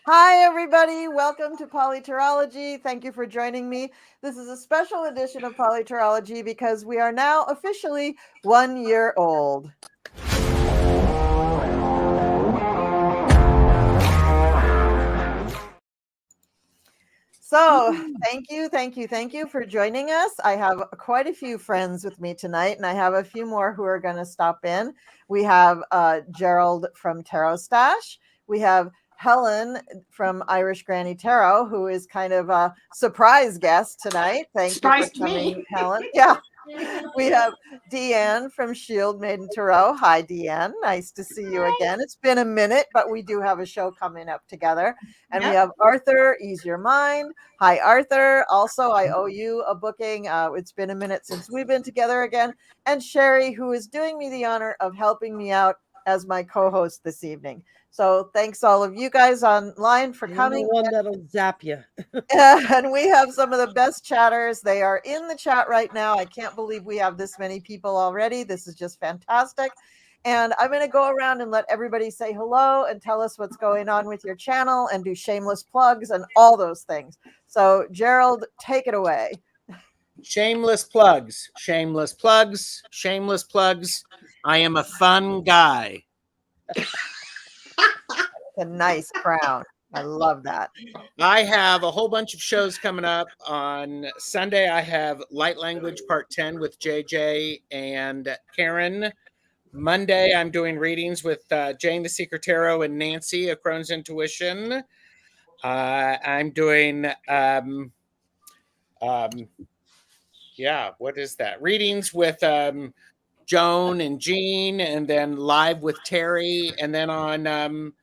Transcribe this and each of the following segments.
Hi, everybody. Welcome to POLITAROLOGY. Thank you for joining me. This is a special edition of POLITAROLOGY because we are now officially 1 year old. So, thank you for joining us. I have quite a few friends with me tonight, and I have a few more who are going to stop in. We have Gerald from Tarot Stash. We have Helen from Irish Granny Tarot, who is kind of a surprise guest tonight. Thank you for Surprise to coming, me. Helen. Yeah. We have Deanne from Shield Maiden Tarot. Hi, Deanne. Nice to see you again. It's been a minute, but we do have a show coming up together. And we Yep. have Arthur, Ease Your Mind. Hi, Arthur. Also, I owe you a booking. It's been a minute since we've been together again. And Sherry, who is doing me the honor of helping me out as my co-host this evening. So thanks all of you guys online for I'm the coming. one that'll zap you. And we have some of the best chatters. They are in the chat right now. I can't believe we have this many people already. This is just fantastic. And I'm going to go around and let everybody say hello and tell us what's going on with your channel and do shameless plugs and all those things. So, Gerald, take it away. Shameless plugs, shameless plugs, shameless plugs. I am a fun guy. A nice crown. I love that. I have a whole bunch of shows coming up. On Sunday, I have Light Language Part 10 with JJ and Karen. Monday, I'm doing readings with Jane the Secret Tarot and Nancy of Crone's Intuition. I'm doing, what is that? Readings with Joan and Jean, and then live with Terry. And then on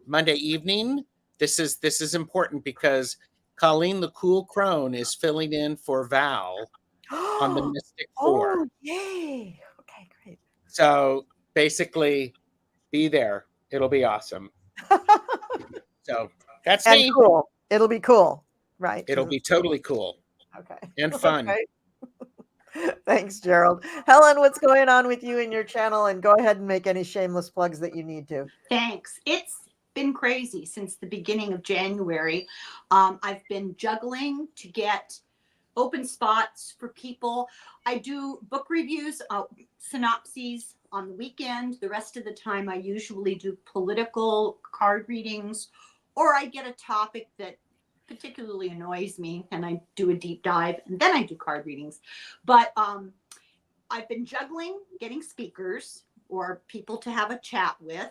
Monday evening, this is important because Colleen the Cool Crone is filling in for Val on the Mystic Four. Oh, yay. Okay, great. So basically, be there. It'll be awesome. So that's and me. Cool. It'll be cool. Right. It'll be totally cool. Okay. And fun. Okay. Thanks, Gerald. Helen, what's going on with you and your channel? And go ahead and make any shameless plugs that you need to. Thanks. It's been crazy since the beginning of January. I've been juggling to get open spots for people. I do book reviews, synopses on the weekend. The rest of the time, I usually do political card readings, or I get a topic that particularly annoys me and I do a deep dive, and then I do card readings. But I've been juggling getting speakers or people to have a chat with.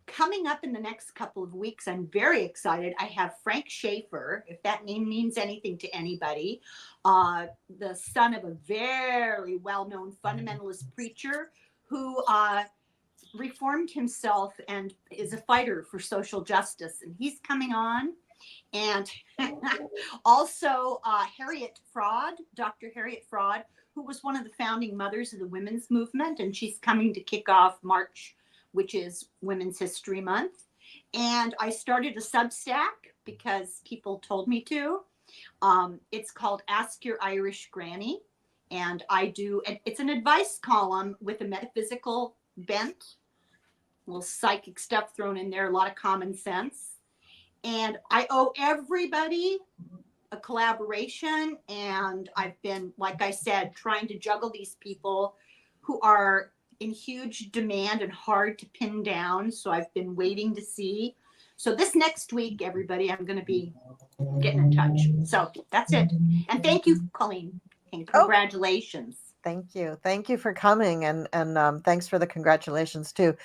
Coming up in the next couple of weeks, I'm very excited. I have Frank Schaefer, if that name means anything to anybody, the son of a very well-known fundamentalist preacher who reformed himself and is a fighter for social justice. And he's coming on. And also Harriet Fraud, Dr. Harriet Fraud, who was one of the founding mothers of the women's movement. And she's coming to kick off March, which is Women's History Month. And I started a Substack because people told me to. It's called Ask Your Irish Granny. And it's an advice column with a metaphysical bent, a little psychic stuff thrown in there, a lot of common sense. And I owe everybody a collaboration. And I've been, like I said, trying to juggle these people who are in huge demand and hard to pin down. So I've been waiting to see. So this next week, everybody, I'm going to be getting in touch. So that's it. And thank you, Colleen. And congratulations. Thank you. Thank you for coming. And thanks for the congratulations too.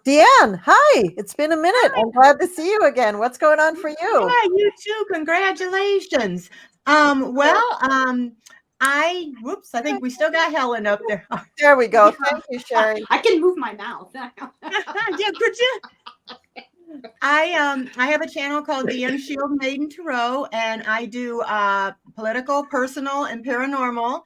Deanne, hi. It's been a minute. Hi. I'm glad to see you again. What's going on for you? Yeah, you too. Congratulations. I think we still got Helen up there. There we go. Thank you, Sherry. I can move my mouth. Yeah, could you? I have a channel called the Shield Maiden Tarot, and I do political, personal, and paranormal.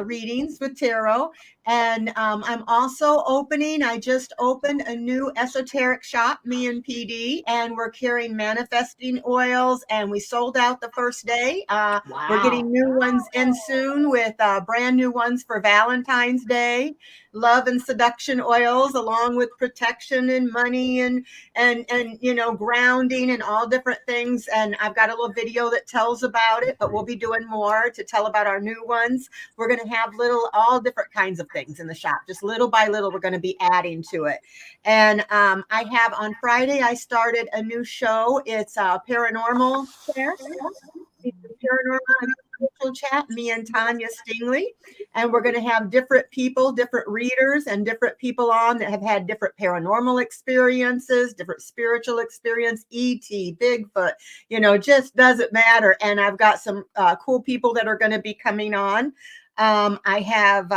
readings with tarot. And I'm also I just opened a new esoteric shop, me and PD, and we're carrying manifesting oils, and we sold out the first day. We're getting new ones in soon with brand new ones for Valentine's Day, love and seduction oils, along with protection and money and grounding and all different things. And I've got a little video that tells about it, but we'll be doing more to tell about our new ones. We're going to have all different kinds of things in the shop. Just little by little, we're going to be adding to it. And I have on Friday, I started a new show. It's a paranormal chat. It's a paranormal chat, me and Tanya Stingley. And we're going to have different people, different readers, and different people on that have had different paranormal experiences, different spiritual experience, ET, Bigfoot, just doesn't matter. And I've got some cool people that are going to be coming on. I have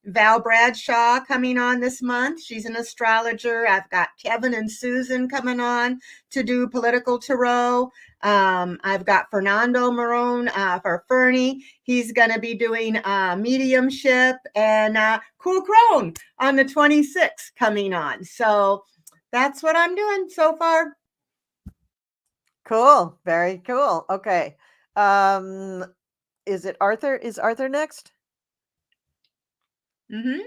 Val Bradshaw coming on this month. She's an astrologer. I've got Kevin and Susan coming on to do political tarot. I've got Fernando Marone for Fernie. He's going to be doing mediumship, and Cool Crone on the 26th coming on. So that's what I'm doing so far. Cool. Very cool. Okay. Is it Arthur? Is Arthur next? Mm-hmm.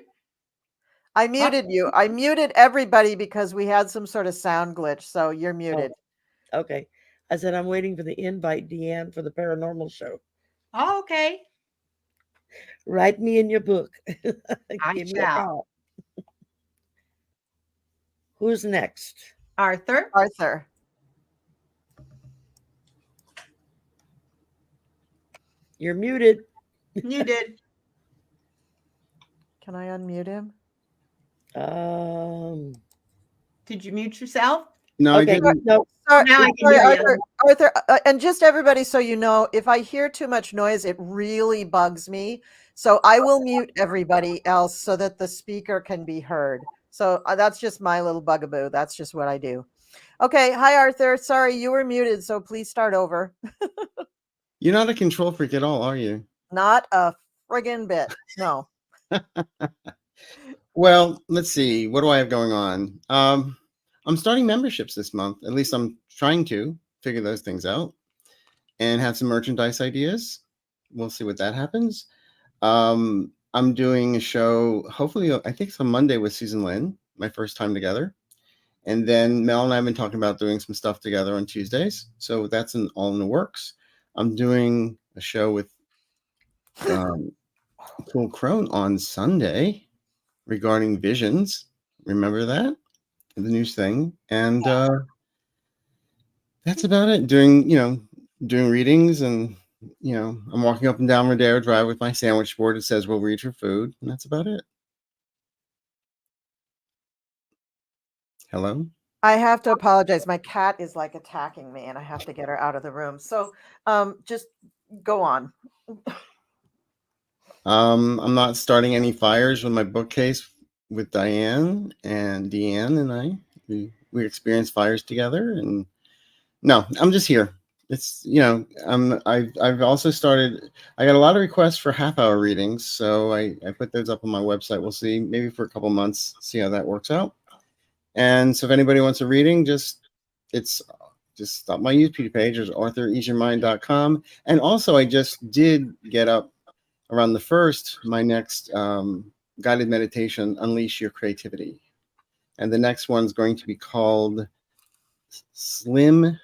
I muted you. I muted everybody because we had some sort of sound glitch. So you're muted. Oh, okay. I said, I'm waiting for the invite, Deanne, for the paranormal show. Oh, okay. Write me in your book. I Give me a shall. call. Who's next? Arthur. Arthur. You're muted. Muted. Can I unmute him? Did you mute yourself? No, I Okay. didn't. No. Now I can hear you. Arthur, and just everybody, so you know, if I hear too much noise, it really bugs me. So I will mute everybody else so that the speaker can be heard. So that's just my little bugaboo. That's just what I do. Okay. Hi, Arthur. Sorry, you were muted. So please start over. You're not a control freak at all, are you? Not a friggin' bit. No. Well, let's see. What do I have going on? I'm starting memberships this month. At least I'm trying to figure those things out and have some merchandise ideas. We'll see what that happens. I'm doing a show, hopefully, I think it's on Monday with Susan Lynn, my first time together. And then Mel and I have been talking about doing some stuff together on Tuesdays. So that's all in the works. I'm doing a show with Cool Crone on Sunday regarding visions. Remember that? The news thing. And that's about it. Doing readings, and I'm walking up and down Rodeo Drive with my sandwich board. It says we'll read your food, and that's about it. Hello? I have to apologize. My cat is like attacking me and I have to get her out of the room. So just go on. I'm not starting any fires with my bookcase with Diane and Deanne and I. We experienced fires together, and no, I'm just here. It's I've also started. I got a lot of requests for half-hour readings, so I put those up on my website. We'll see, maybe for a couple months, see how that works out. And so if anybody wants a reading, just stop my YouTube page. There's arthureaseyourmind.com. And also I just did get up around the 1st, my next guided meditation, Unleash Your Creativity. And the next one's going to be called Slim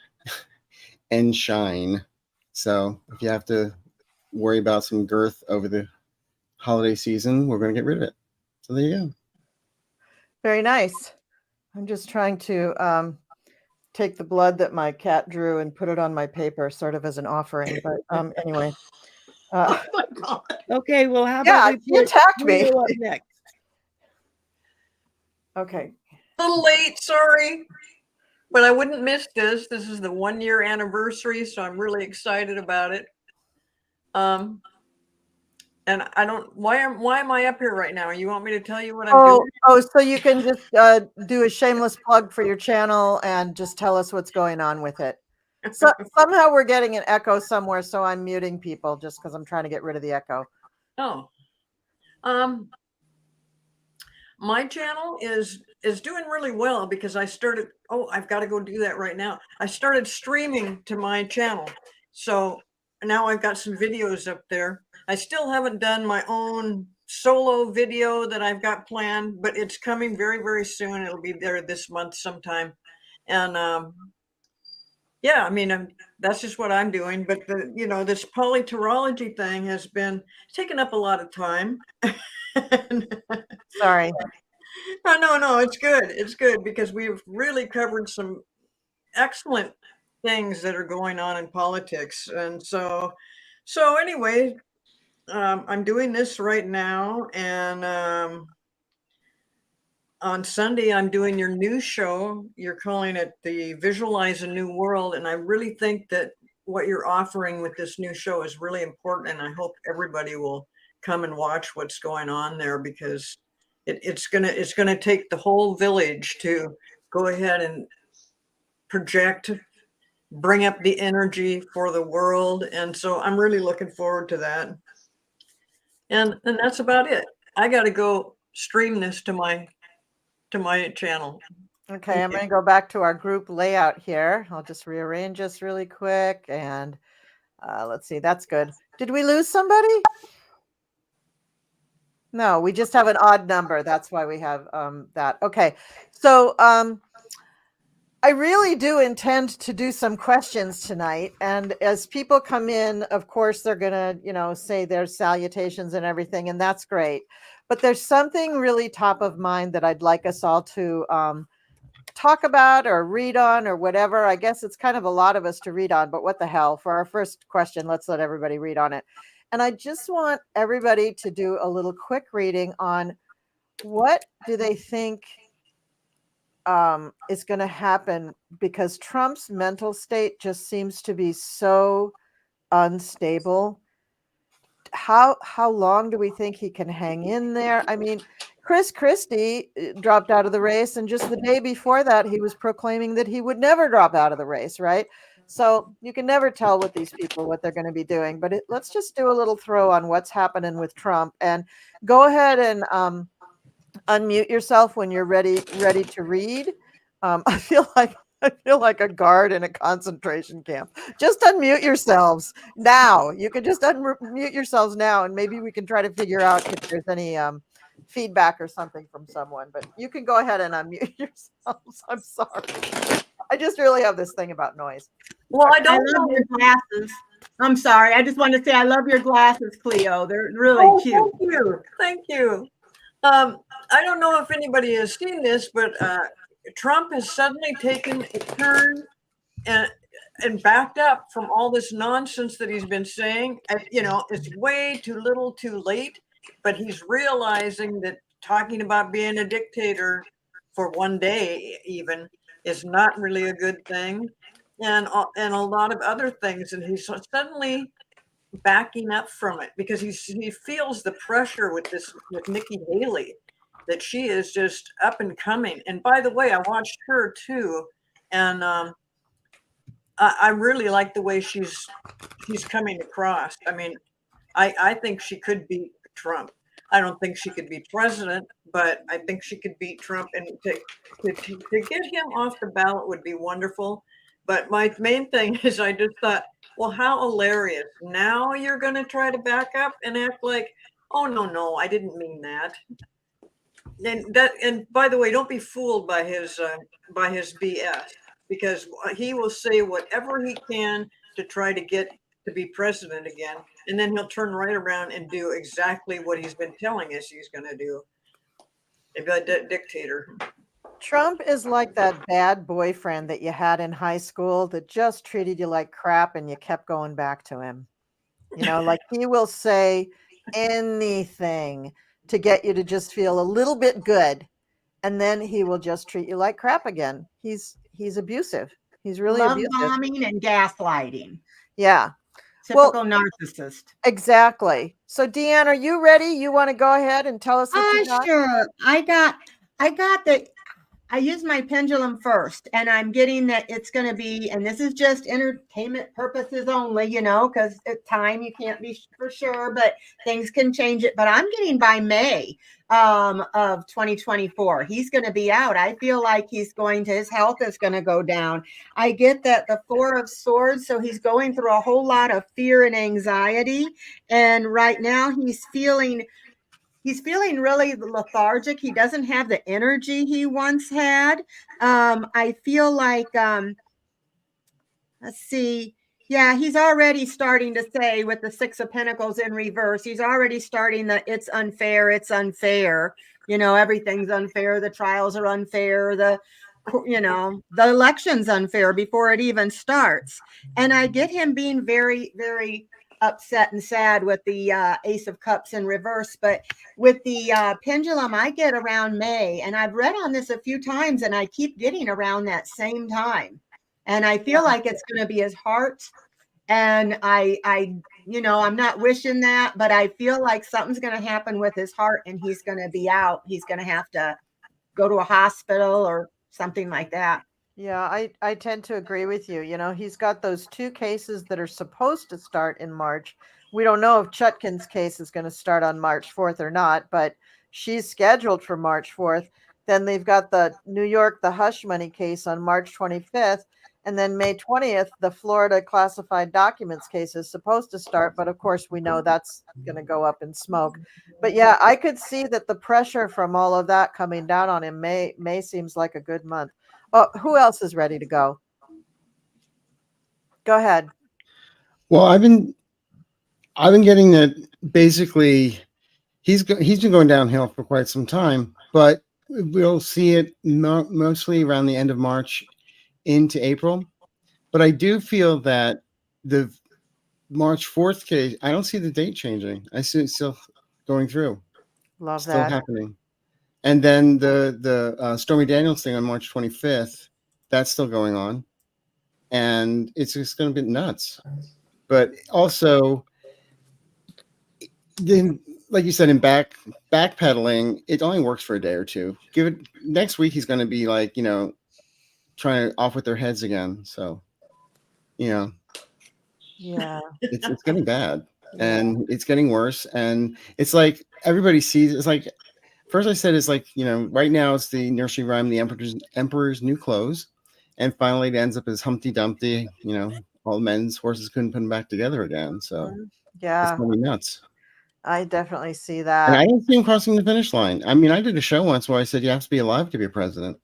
and Shine. So if you have to worry about some girth over the holiday season, we're going to get rid of it. So there you go. Very nice. I'm just trying to take the blood that my cat drew and put it on my paper, sort of as an offering. But anyway. Oh my God. Okay, well, how Yeah, about you attacked me. Up next? Okay. A little late, sorry. But I wouldn't miss this. This is the 1-year anniversary, so I'm really excited about it. And I don't. Why am I up here right now? You want me to tell you what I'm doing? Oh, so you can just do a shameless plug for your channel and just tell us what's going on with it. So somehow we're getting an echo somewhere, so I'm muting people just because I'm trying to get rid of the echo. Oh, My channel is doing really well because I started. Oh, I've got to go do that right now. I started streaming to my channel, so now I've got some videos up there. I still haven't done my own solo video that I've got planned, but it's coming very, very soon. It'll be there this month sometime, and yeah, I mean, that's just what I'm doing. But this POLITAROLOGY thing has been taking up a lot of time. Sorry. Oh, no, it's good. It's good because we've really covered some excellent things that are going on in politics. And so anyway, I'm doing this right now. And on Sunday, I'm doing your new show. You're calling it the Visualize a New World. And I really think that what you're offering with this new show is really important. And I hope everybody will come and watch what's going on there, because it's gonna take the whole village to go ahead and project, bring up the energy for the world. And so I'm really looking forward to that. And that's about it. I got to go stream this to my channel. Okay, I'm going to go back to our group layout here. I'll just rearrange this really quick. And let's see, that's good. Did we lose somebody? No, we just have an odd number. That's why we have that. Okay, so I really do intend to do some questions tonight. And as people come in, of course, they're going to, say their salutations and everything, and that's great. But there's something really top of mind that I'd like us all to talk about or read on or whatever. I guess it's kind of a lot of us to read on, but what the hell? For our first question, let's let everybody read on it. And I just want everybody to do a little quick reading on what do they think is going to happen, because Trump's mental state just seems to be so unstable. How long do we think he can hang in there? I mean, Chris Christie dropped out of the race, and just the day before that, he was proclaiming that he would never drop out of the race, right? So you can never tell with these people what they're going to be doing. But let's just do a little throw on what's happening with Trump, and go ahead and unmute yourself when you're ready to read. I feel like a guard in a concentration camp. Just unmute yourselves now. You can just unmute yourselves now, and maybe we can try to figure out if there's any feedback or something from someone. But you can go ahead and unmute yourselves. I'm sorry. I just really have this thing about noise. Well, I love your glasses. I'm sorry. I just want to say I love your glasses, Cleo. They're really cute. Thank you. I don't know if anybody has seen this, but Trump has suddenly taken a turn and backed up from all this nonsense that he's been saying. It's way too little too late, but he's realizing that talking about being a dictator for one day even is not really a good thing, and a lot of other things. And he's suddenly backing up from it because he feels the pressure with Nikki Haley, that she is just up and coming. And by the way, I watched her too, and I really like the way she's coming across. I mean, I think she could beat Trump. I don't think she could be president, but I think she could beat Trump, and to get him off the ballot would be wonderful. But my main thing is, I just thought, well, how hilarious. Now you're going to try to back up and act like, oh, no, I didn't mean that. And by the way, don't be fooled by his BS, because he will say whatever he can to try to get to be president again, and then he'll turn right around and do exactly what he's been telling us he's going to do. Maybe a dictator. Trump is like that bad boyfriend that you had in high school that just treated you like crap and you kept going back to him. Like he will say anything to get you to just feel a little bit good, and then he will just treat you like crap again. He's abusive. He's really abusive. Love bombing and gaslighting. Yeah. Typical narcissist. Exactly. So Deanne, are you ready? You want to go ahead and tell us what you got? Sure. I got the I use my pendulum first, and I'm getting that it's going to be, and this is just entertainment purposes only, because at time you can't be for sure, but things can change it. But I'm getting by May of 2024, he's going to be out. I feel like his health is going to go down. I get that the Four of Swords, so he's going through a whole lot of fear and anxiety, and right now he's feeling really lethargic. He doesn't have the energy he once had. I feel like, let's see. Yeah, he's already starting to say with the Six of Pentacles in reverse, he's already starting it's unfair. It's unfair. Everything's unfair. The trials are unfair. The election's unfair before it even starts. And I get him being very, very upset and sad with the Ace of Cups in reverse. But with the pendulum, I get around May. And I've read on this a few times, and I keep getting around that same time. And I feel like it's going to be his heart. And I'm not wishing that, but I feel like something's going to happen with his heart, and he's going to be out. He's going to have to go to a hospital or something like that. Yeah, I tend to agree with you. He's got those 2 cases that are supposed to start in March. We don't know if Chutkin's case is going to start on March 4th or not, but she's scheduled for March 4th. Then they've got the New York, the hush money case on March 25th. And then May 20th, the Florida classified documents case is supposed to start. But of course, we know that's going to go up in smoke. But yeah, I could see that the pressure from all of that coming down on him. May seems like a good month. Oh, who else is ready to go? Go ahead. Well, I've been getting that basically he's been going downhill for quite some time, but we'll see it mostly around the end of March into April. But I do feel that the March 4th case, I don't see the date changing. I see it still going through. Love still that. happening. And then the Stormy Daniels thing on March 25th, that's still going on. And it's just going to be nuts. But also, then, like you said, in backpedaling, it only works for a day or two. Give it next week, he's going to be like, trying to off with their heads again. So, Yeah. it's getting bad, and it's getting worse. And it's like everybody sees. It's like first I said it's like right now it's the nursery rhyme, the Emperor's New Clothes, and finally it ends up as Humpty Dumpty. All men's horses couldn't put them back together again. So Yeah, it's going to be nuts. I definitely see And that. I don't see him crossing the finish line. I mean, I did a show once where I said you have to be alive to be a president.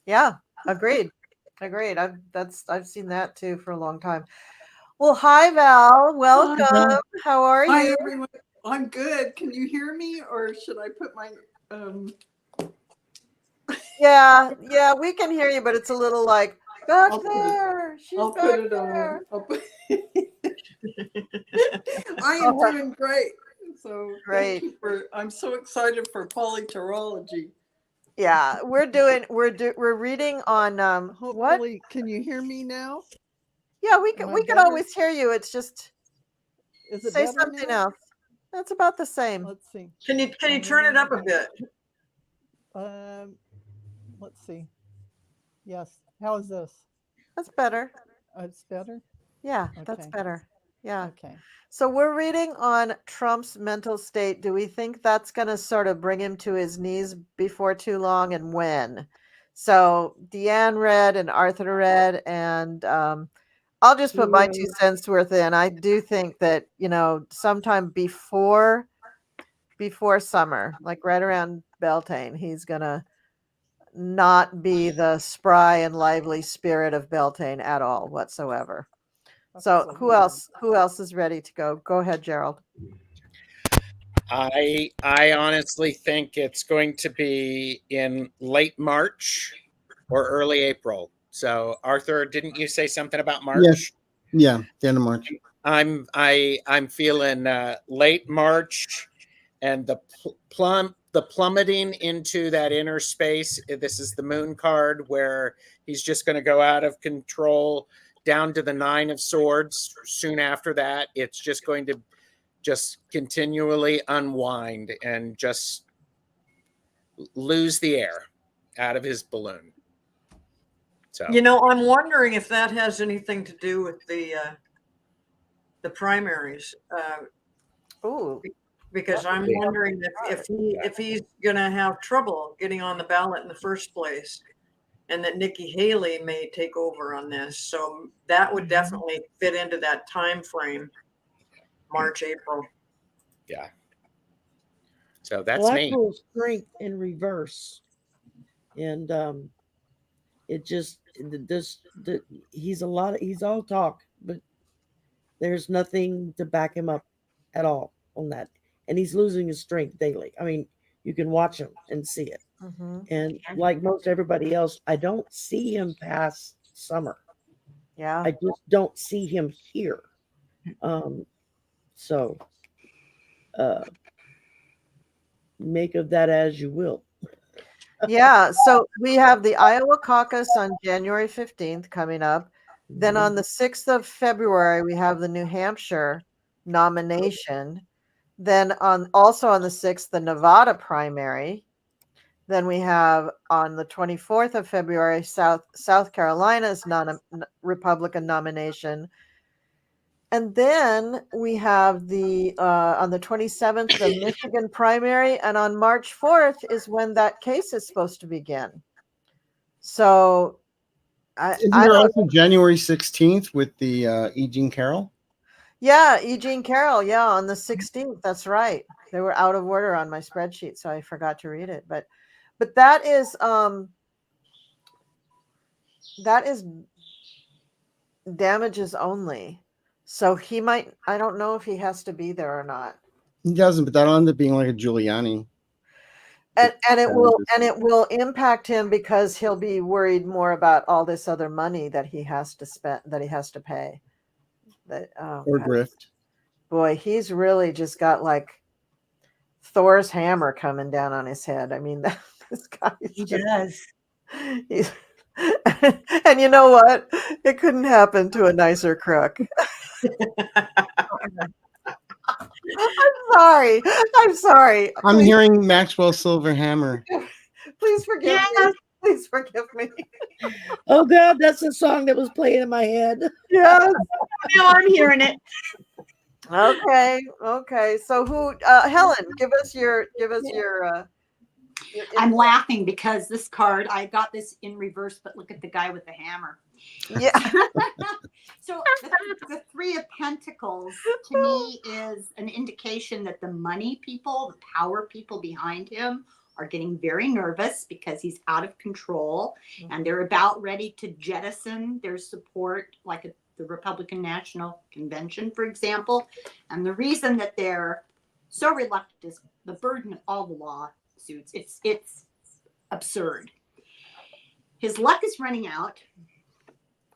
Yeah, agreed. I've seen that too for a long time. Well, hi Val, welcome. Hi. How are Hi you? everyone. I'm good. Can you hear me, or should I put my Yeah, we can hear you, but it's a little like back I'll put there. She's I'll back put it there. on. I am doing great. So Great. thank you I'm so excited for POLITAROLOGY. Yeah, we're reading on what? Hopefully, can you hear me now? Yeah, we Am I can better? always hear you. It's just Is it say better something now? else. That's about the same. Let's see. Can you turn it up a bit? Let's see. Yes. How is this? That's better. It's better? Yeah, that's Okay. better. Yeah. Okay. So we're reading on Trump's mental state. Do we think that's going to sort of bring him to his knees before too long, and when? So Deanne read and Arthur read, and I'll just put my 2 cents worth in. I do think that, sometime before summer, like right around Beltane, he's going to not be the spry and lively spirit of Beltane at all whatsoever. So who else is ready to go? Go ahead, Gerald. I honestly think it's going to be in late March or early April. So Arthur, didn't you say something about March? Yes. Yeah, the end of March. I'm feeling late March, and the plummeting into that inner space. This is the Moon card, where he's just going to go out of control down to the 9 of Swords. Soon after that, it's just going to just continually unwind and just lose the air. out of his balloon. So You know, I'm wondering if that has anything to do with the primaries, Ooh, because I'm Yeah. wondering if he's going to have trouble getting on the ballot in the first place, and that Nikki Haley may take over on this. So that would definitely fit into that time frame, March, April. yeah. So that's Well, I me. pull strength in reverse, and it just he's all talk, but there's nothing to back him up at all on that, and he's losing his strength daily. I mean, you can watch him and see it. mm-hmm. And like most everybody else, I don't see him past summer. Yeah. I just don't see him here. So make of that as you will. Yeah. So we have the Iowa caucus on January 15th coming up. Then on the 6th of February, we have the New Hampshire nomination. Then also on the 6th, the Nevada primary. Then we have on the 24th of February, South Carolina's Republican nomination. And then we have on the 27th, the Michigan primary. And on March 4th is when that case is supposed to begin. So Isn't there also January 16th with the E. Jean Carroll? Yeah, E. Jean Carroll. Yeah, on the 16th. That's right. They were out of order on my spreadsheet, so I forgot to read it. But that is damages only. So he might. I don't know if he has to be there or not. He doesn't, but that'll end up being like a Giuliani. And it will impact him because he'll be worried more about all this other money that he has to spend, that he has to pay. Or grift. Boy, he's really just got like Thor's hammer coming down on his head. I mean, this guy. He does. And you know what? It couldn't happen to a nicer crook. I'm sorry. I'm hearing Maxwell Silver Hammer. Please forgive me. Please forgive me. Oh God, that's the song that was playing in my head. Yes. Now I'm hearing it. Okay. So who? Helen, give us your. I'm laughing because this card, I got this in reverse, but look at the guy with the hammer. Yeah. So the Three of Pentacles to me is an indication that the money people, the power people behind him are getting very nervous because he's out of control, and they're about ready to jettison their support, like the Republican National Convention, for example. And the reason that they're so reluctant is the burden of all the lawsuits. It's absurd. His luck is running out.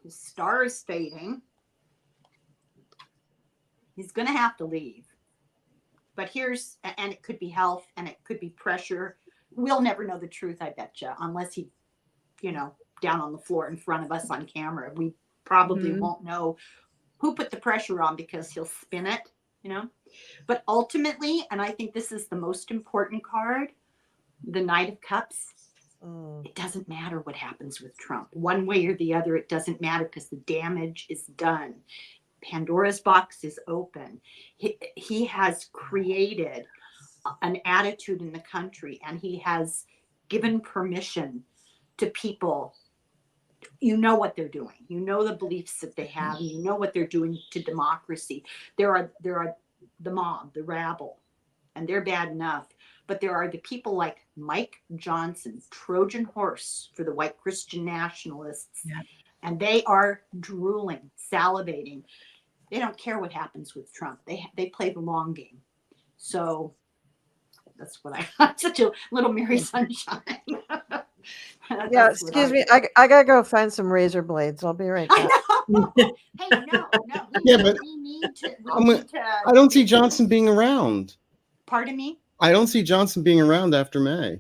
His star is fading. He's going to have to leave. But and it could be health and it could be pressure. We'll never know the truth, I bet you, unless he, down on the floor in front of us on camera. We probably won't know who put the pressure on because he'll spin it, But ultimately, and I think this is the most important card, the Knight of Cups. It doesn't matter what happens with Trump. One way or the other, it doesn't matter because the damage is done. Pandora's box is open. He has created an attitude in the country, and he has given permission to people. You know what they're doing. You know the beliefs that they have. You know what they're doing to democracy. There are the mob, the rabble, and they're bad enough. But there are the people like Mike Johnson, Trojan horse for the white Christian nationalists. Yeah. And they are drooling, salivating. They don't care what happens with Trump. They play the long game. So that's what I'm such a little Mary Sunshine. Yeah, excuse me. I gotta go find some razor blades. I'll be right back. Hey, no. We need to. I don't see Johnson being around. Pardon me? I don't see Johnson being around after May.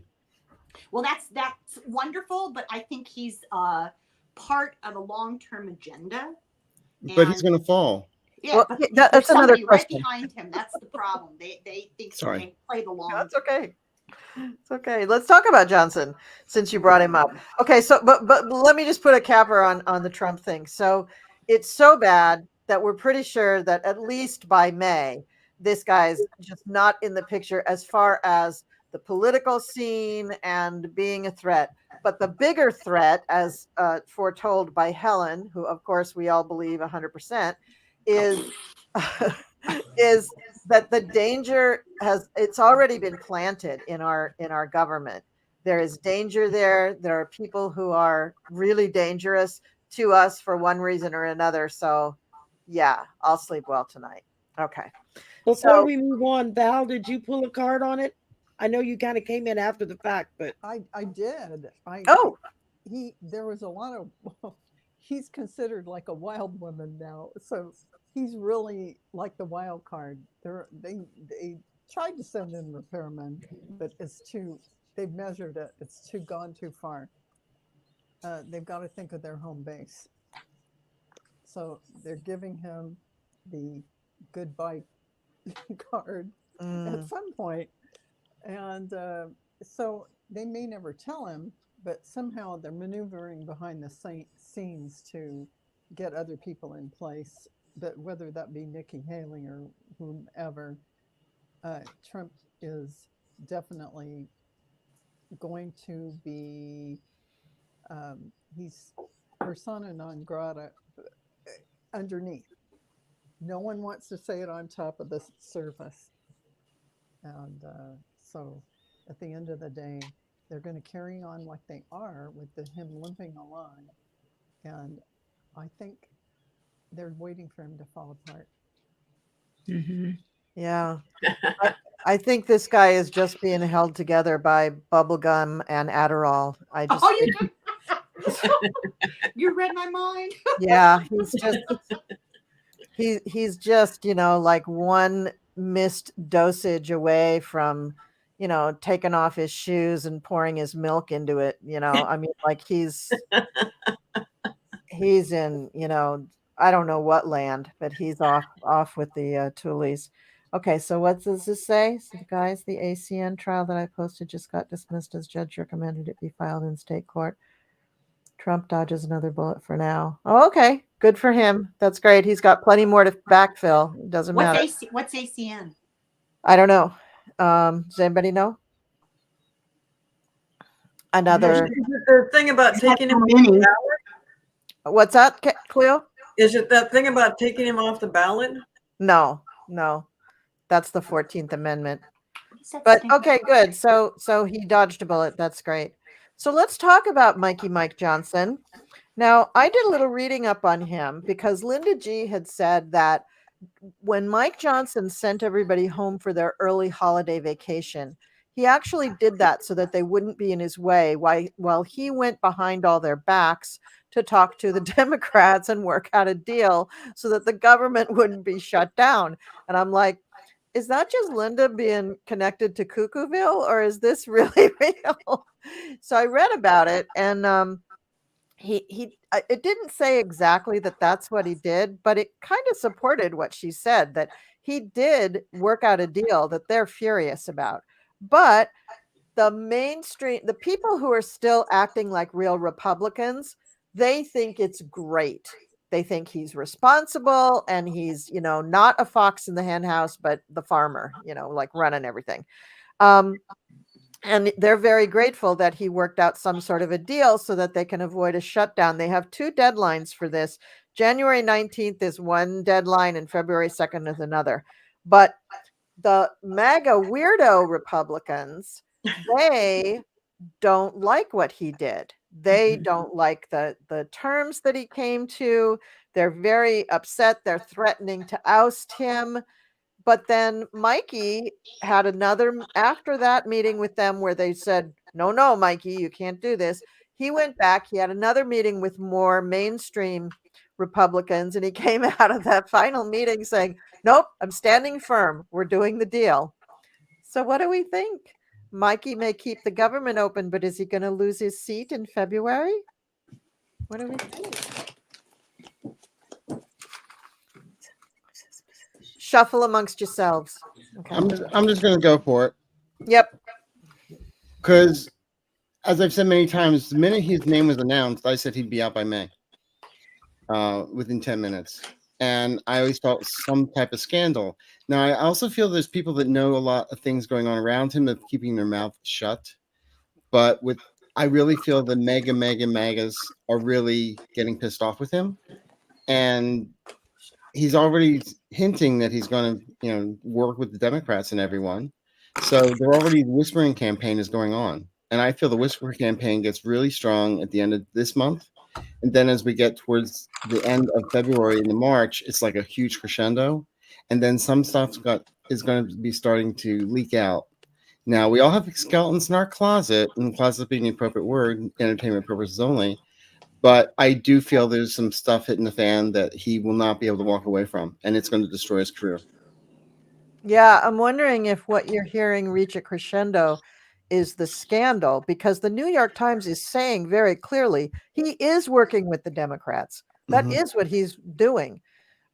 Well, that's wonderful, but I think he's part of a long-term agenda. But he's going to fall. Yeah, well, but that's another question. Right behind him. That's the problem. They think Sorry. they can play the long. That's okay. It's okay. Let's talk about Johnson since you brought him up. Okay, so but let me just put a capper on the Trump thing. So it's so bad that we're pretty sure that at least by May, this guy's just not in the picture as far as the political scene and being a threat. But the bigger threat, as foretold by Helen, who of course we all believe 100%, is is that the danger it's already been planted in our government. There is danger there. There are people who are really dangerous to us for one reason or another. So yeah, I'll sleep well tonight. Okay. Before So we move on, Val, did you pull a card on it? I know you kind of came in after the fact, but I did. oh, There was a lot of he's considered like a wild woman now. So he's really like the wild card. They tried to send in repairmen, but they've measured it. It's gone too far. They've got to think of their home base. So they're giving him the goodbye card at some point. And so they may never tell him, but somehow they're maneuvering behind the scenes to get other people in place. But whether that be Nikki Haley or whomever, Trump is definitely going to be, he's persona non grata underneath. No one wants to say it on top of the surface. And so at the end of the day, they're going to carry on like they are with him limping along. And I think they're waiting for him to fall apart. yeah. I think this guy is just being held together by bubblegum and Adderall. I just You read my mind. yeah, he's just, like one missed dosage away from, taking off his shoes and pouring his milk into it. I mean, like he's in, I don't know what land, but he's off with the Toolies. Okay, so what does this say? So guys, the ACN trial that I posted just got dismissed as judge recommended it be filed in state court. Trump dodges another bullet for now. Oh, okay. Good for him. That's great. He's got plenty more to backfill. It doesn't matter. What's ACN? I don't know. Does anybody know? Another. Is it the thing about taking him off the ballot? What's that, Cleo? Is it that thing about taking him off the ballot? No. That's the 14th Amendment. But okay, good. So he dodged a bullet. That's great. So let's talk about Mike Johnson. Now, I did a little reading up on him because Linda G had said that when Mike Johnson sent everybody home for their early holiday vacation, he actually did that so that they wouldn't be in his way while he went behind all their backs to talk to the Democrats and work out a deal so that the government wouldn't be shut down. And I'm like, is that just Linda being connected to Cuckooville, or is this really real? So I read about it, and it didn't say exactly that that's what he did, but it kind of supported what she said, that he did work out a deal that they're furious about. But the mainstream, the people who are still acting like real Republicans, they think it's great. They think he's responsible and he's, not a fox in the hen house, but the farmer, like running everything. And they're very grateful that he worked out some sort of a deal so that they can avoid a shutdown. They have two deadlines for this. January 19th is one deadline and February 2nd is another. But the MAGA weirdo Republicans, they don't like what he did. They don't like the terms that he came to. They're very upset. They're threatening to oust him. But then Mikey had another, after that meeting with them where they said, no, Mikey, you can't do this. He went back. He had another meeting with more mainstream Republicans, and he came out of that final meeting saying, nope, I'm standing firm. We're doing the deal. So what do we think? Mikey may keep the government open, but is he going to lose his seat in February? What do we think? Shuffle amongst yourselves. Okay. I'm just going to go for it. Yep. Because, as I've said many times, the minute his name was announced, I said he'd be out by May, within 10 minutes. And I always felt some type of scandal. Now, I also feel there's people that know a lot of things going on around him of keeping their mouth shut. But I really feel the megas are really getting pissed off with him. And he's already hinting that he's going to, work with the Democrats and everyone. So they're already, the whispering campaign is going on. And I feel the whisper campaign gets really strong at the end of this month. And then as we get towards the end of February into March, it's like a huge crescendo. And then some stuff is going to be starting to leak out. Now, we all have skeletons in our closet, and closet being the appropriate word, entertainment purposes only. But I do feel there's some stuff hitting the fan that he will not be able to walk away from, and it's going to destroy his career. Yeah, I'm wondering if what you're hearing reach a crescendo is the scandal, because the New York Times is saying very clearly he is working with the Democrats. That Mhm. is what he's doing.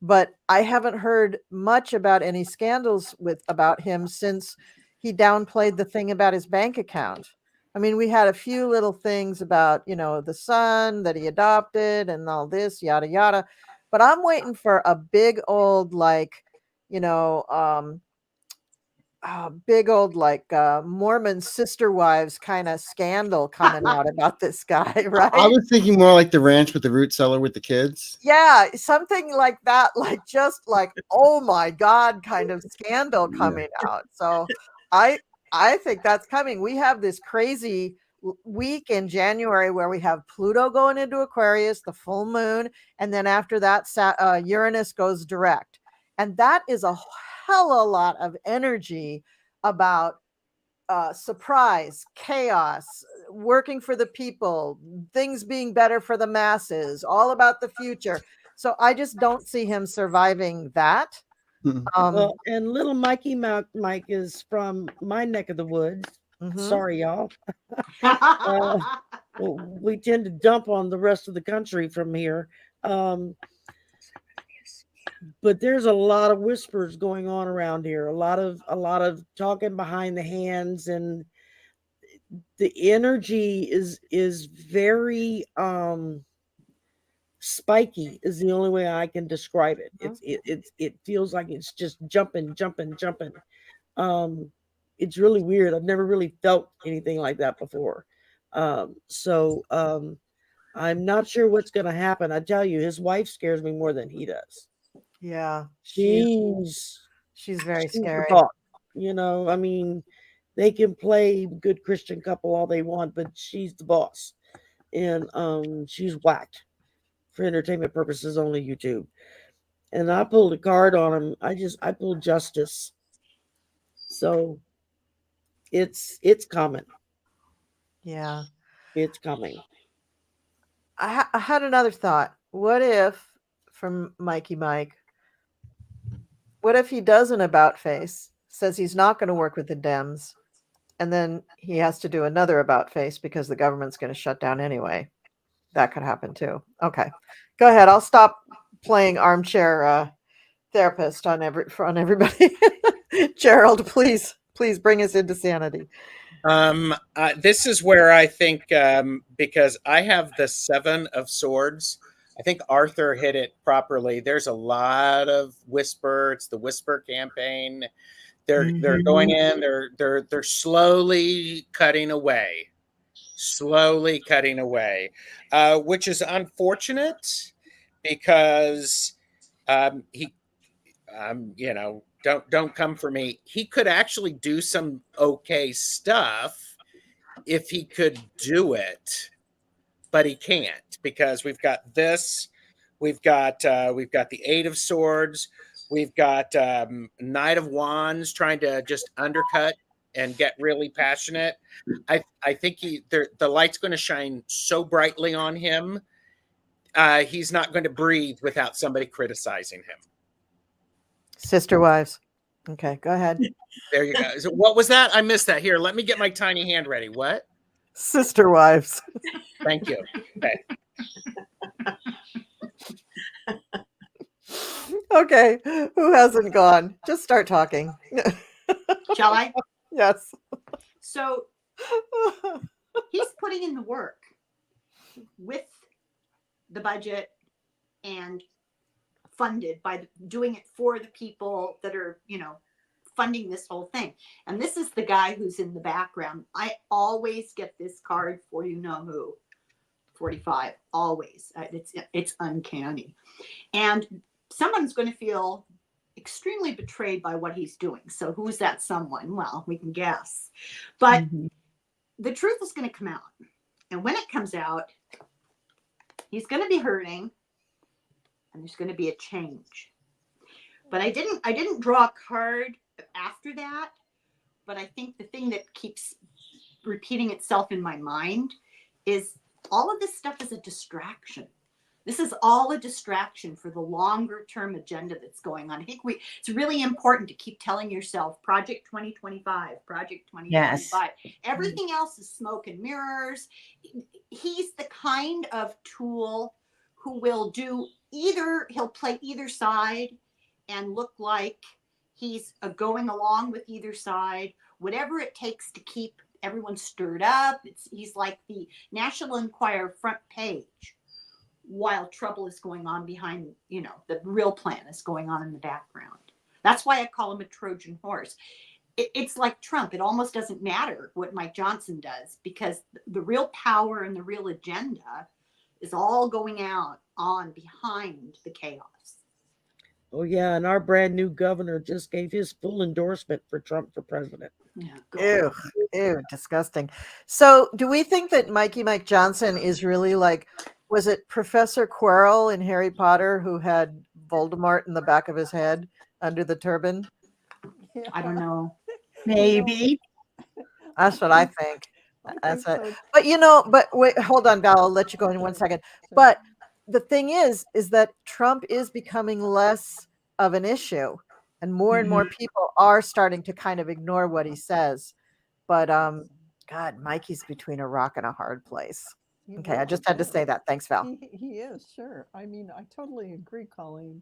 But I haven't heard much about any scandals about him since he downplayed the thing about his bank account. I mean, we had a few little things about, the son that he adopted and all this, yada, yada. But I'm waiting for a big old, like, you know, big old, like, Mormon sister wives kind of scandal coming out about this guy, I right? was thinking more like the ranch with the root cellar with the kids. Yeah, something like that, like, just like, oh my God, kind of scandal Yeah. coming out. So I I think that's coming. We have this crazy week in January where we have Pluto going into Aquarius, the full moon, and then after that, Uranus goes direct. And that is a hell of a lot of energy about surprise, chaos, working for the people, things being better for the masses, all about the future. So I just don't see him surviving that. Mhm. Well, and little Mike is from my neck of the woods. Mhm. Sorry, y'all. We tend to dump on the rest of the country from here. But there's a lot of whispers going on around here. A lot of talking behind the hands, and the energy is very spiky is the only way I can describe it. It feels like it's just jumping. It's really weird. I've never really felt anything like that before. I'm not sure what's going to happen. I tell you, his wife scares me more than he does. Yeah, She's very she's the scary. boss. I mean, they can play good Christian couple all they want, but she's the boss, and she's whacked for entertainment purposes only. YouTube, and I pulled a card on him. I pulled justice, so it's coming. Yeah. It's coming. I had another thought. What if, from Mikey Mike, what if he does an about face, says he's not going to work with the Dems, and then he has to do another about face because the government's going to shut down anyway? That could happen too. Okay, go ahead. I'll stop playing armchair therapist on everybody. Gerald, please bring us into sanity. This is where I think, because I have the 7 of Swords, I think Arthur hit it properly. There's a lot of whisper. It's the whisper campaign. They're going in. They're slowly cutting away, which is unfortunate because he, don't come for me. He could actually do some okay stuff if he could do it, but he can't, because we've got this, we've got the 8 of Swords, we've got Knight of Wands trying to just undercut and get really passionate. I think the light's going to shine so brightly on him. He's not going to breathe without somebody criticizing him. Sister wives. Okay, go ahead. There you go. So what was that? I missed that. Here, let me get my tiny hand ready. What? Sister wives. Thank you. Okay. Okay, who hasn't gone? Just start talking. Shall I? Yes. So he's putting in the work with the budget and funded by doing it for the people that are, funding this whole thing. And this is the guy who's in the background. I always get this card for who. 45, always. It's uncanny. And someone's going to feel extremely betrayed by what he's doing. So who's that someone? Well, we can guess. But the truth is going to come out. And when it comes out, he's going to be hurting and there's going to be a change. But I didn't draw a card after that, but I think the thing that keeps repeating itself in my mind is all of this stuff is a distraction. This is all a distraction for the longer term agenda that's going on. I think it's really important to keep telling yourself Project 2025, Project 2025. Yes. Everything else is smoke and mirrors. He's the kind of tool who will he'll play either side and look like he's going along with either side, whatever it takes to keep everyone stirred up. He's like the National Enquirer front page while trouble is going on behind, the real plan is going on in the background. That's why I call him a Trojan horse. It's like Trump. It almost doesn't matter what Mike Johnson does because the real power and the real agenda is all going on behind the chaos. Oh, yeah. And our brand new governor just gave his full endorsement for Trump for president. Yeah, ew, disgusting. So do we think that Mike Johnson is really like, was it Professor Quirrell in Harry Potter who had Voldemort in the back of his head under the turban? Yeah. I don't know. Maybe. That's what I think. That's it. So. But wait, hold on, Val. I'll let you go in 1 second. But the thing is that Trump is becoming less of an issue, and more people are starting to kind of ignore what he says. But God, Mikey's between a rock and a hard place. Okay, I just had to say that. Thanks, Val. He is, sure. I mean, I totally agree, Colleen.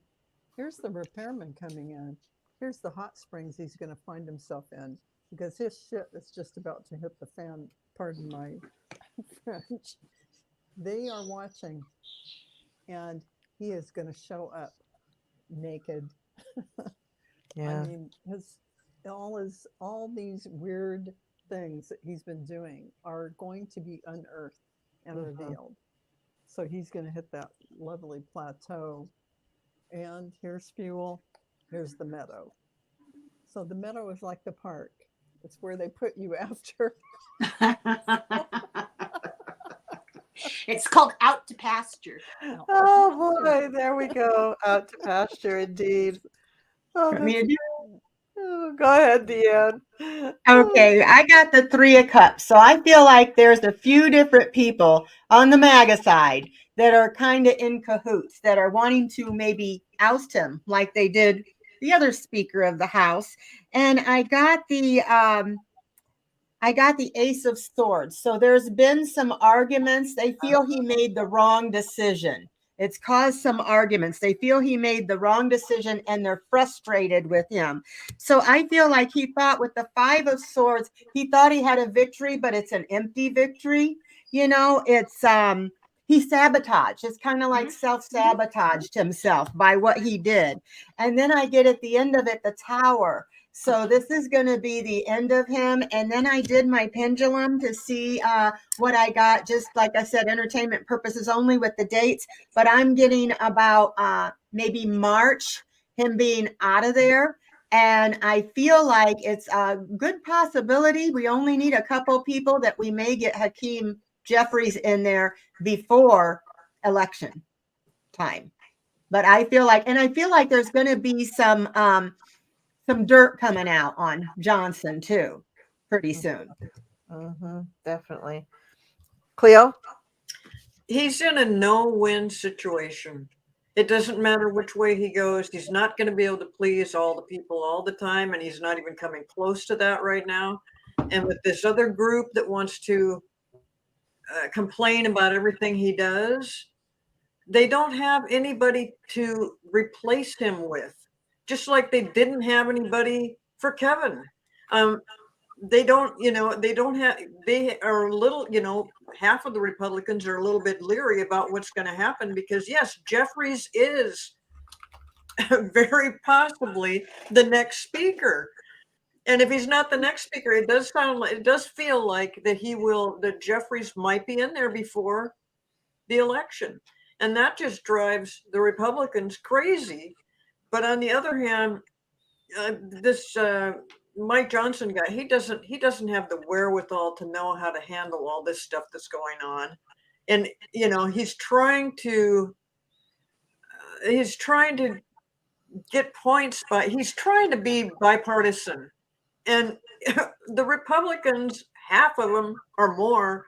Here's the repairman coming in. Here's the hot springs he's going to find himself in because his shit is just about to hit the fan. Pardon my French. They are watching, and he is going to show up naked. Yeah. I mean, all these weird things that he's been doing are going to be unearthed and revealed. So he's going to hit that lovely plateau. And here's fuel. Here's the meadow. So the meadow is like the park. It's where they put you after. It's called out to pasture. Oh boy, there we go. Out to pasture, indeed. Oh, go ahead, Deanne. Okay, I got the 3 of Cups. So I feel like there's a few different people on the MAGA side that are kind of in cahoots, that are wanting to maybe oust him like they did the other Speaker of the House. And I got the Ace of Swords. So there's been some arguments. They feel he made the wrong decision. It's caused some arguments. They feel he made the wrong decision and they're frustrated with him. So I feel like he thought with the 5 of Swords, he thought he had a victory, but it's an empty victory. It's he sabotaged. It's kind of like self-sabotaged himself by what he did. And then I get at the end of it, the Tower. So this is going to be the end of him. And then I did my pendulum to see what I got. Just like I said, entertainment purposes only with the dates. But I'm getting about maybe March, him being out of there. And I feel like it's a good possibility. We only need a couple people that we may get Hakeem Jeffries in there before election time. But I feel like there's going to be some dirt coming out on Johnson too, pretty soon. Definitely. Cleo? He's in a no-win situation. It doesn't matter which way he goes. He's not going to be able to please all the people all the time, and he's not even coming close to that right now. And with this other group that wants to complain about everything he does, they don't have anybody to replace him with. Just like they didn't have anybody for Kevin. they don't, they don't have, they are a little, half of the Republicans are a little bit leery about what's going to happen because, yes, Jeffries is very possibly the next speaker. And if he's not the next speaker, it does feel like that Jeffries might be in there before the election. And that just drives the Republicans crazy. But on the other hand, this Mike Johnson guy, he doesn't have the wherewithal to know how to handle all this stuff that's going on. And, he's trying to get points he's trying to be bipartisan. And the Republicans, half of them or more,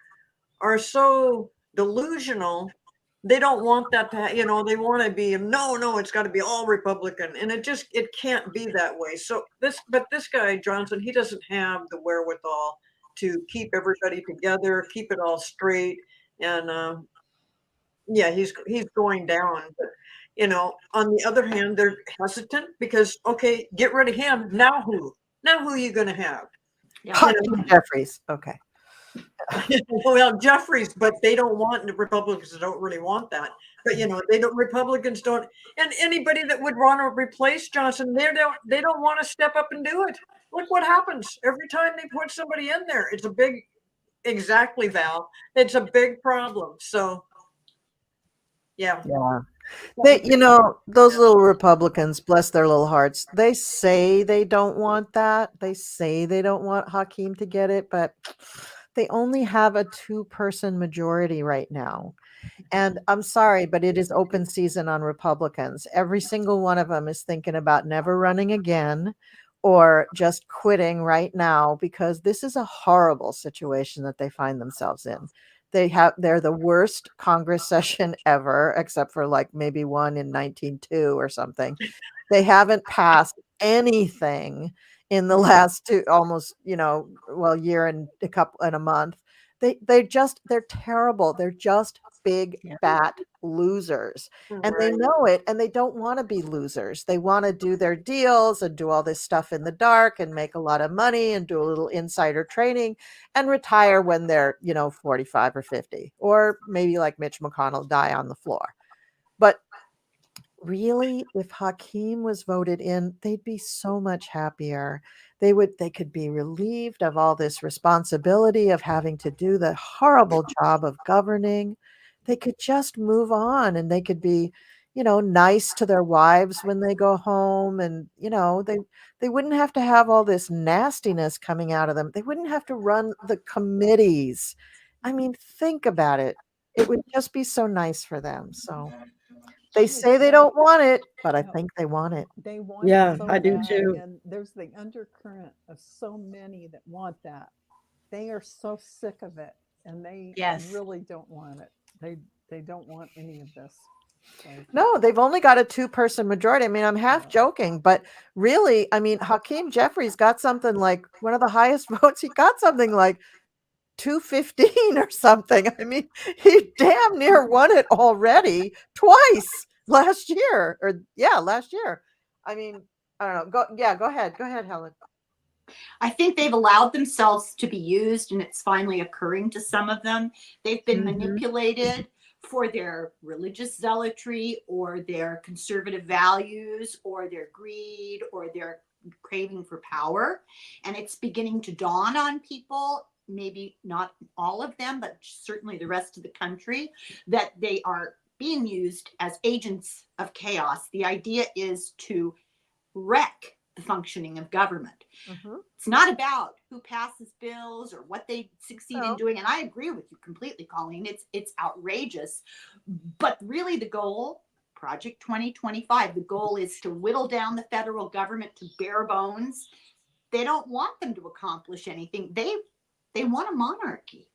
are so delusional. They don't want that to, they want to be, no, it's got to be all Republican. And it can't be that way. So this guy, Johnson, he doesn't have the wherewithal to keep everybody together, keep it all straight. And yeah, he's going down. But, on the other hand, they're hesitant because, okay, get rid of him. Now who? Now who are you going to have? Yeah. Jeffries. Okay. Well, Jeffries, but they don't want, the Republicans don't really want that. But Republicans don't, and anybody that would want to replace Johnson, they don't want to step up and do it. Look what happens every time they put somebody in there. It's a big, exactly, Val. It's a big problem. So, yeah. They, those little Republicans, bless their little hearts, they say they don't want that. They say they don't want Hakeem to get it, but they only have a 2-person majority right now. And I'm sorry, but it is open season on Republicans. Every single one of them is thinking about never running again or just quitting right now because this is a horrible situation that they find themselves in. They're the worst Congress session ever, except for like maybe one in 1902 or something. They haven't passed anything in the last almost, year and a month. They're terrible. They're just big fat losers. And they know it, and they don't want to be losers. They want to do their deals and do all this stuff in the dark and make a lot of money and do a little insider trading and retire when they're, 45 or 50, or maybe like Mitch McConnell, die on the floor. But really, if Hakeem was voted in, they'd be so much happier. They could be relieved of all this responsibility of having to do the horrible job of governing. They could just move on, and they could be, nice to their wives when they go home, and they wouldn't have to have all this nastiness coming out of them. They wouldn't have to run the committees. I mean, think about it. It would just be so nice for them. So they say they don't want it, but I think they want it. They want Yeah, it so I do bad, too. and there's the undercurrent of so many that want that. They are so sick of it, and they Yes. really don't want it. They don't want any of this. So, No, they've only got a 2-person majority. I mean, I'm half joking, but really, I mean, Hakeem Jeffries got something like one of the highest votes. He got something like 215 or something. I mean, he damn near won it already twice last year. Last year. I mean, I don't know. Go ahead. Go ahead, Helen. I think they've allowed themselves to be used, and it's finally occurring to some of them. They've been manipulated for their religious zealotry or their conservative values or their greed or their craving for power. And it's beginning to dawn on people, maybe not all of them, but certainly the rest of the country, that they are being used as agents of chaos. The idea is to wreck the functioning of government. It's not about who passes bills or what they succeed in doing. And I agree with you completely, Colleen. It's outrageous. But really the goal, Project 2025, the goal is to whittle down the federal government to bare bones. They don't want them to accomplish anything. They want a monarchy.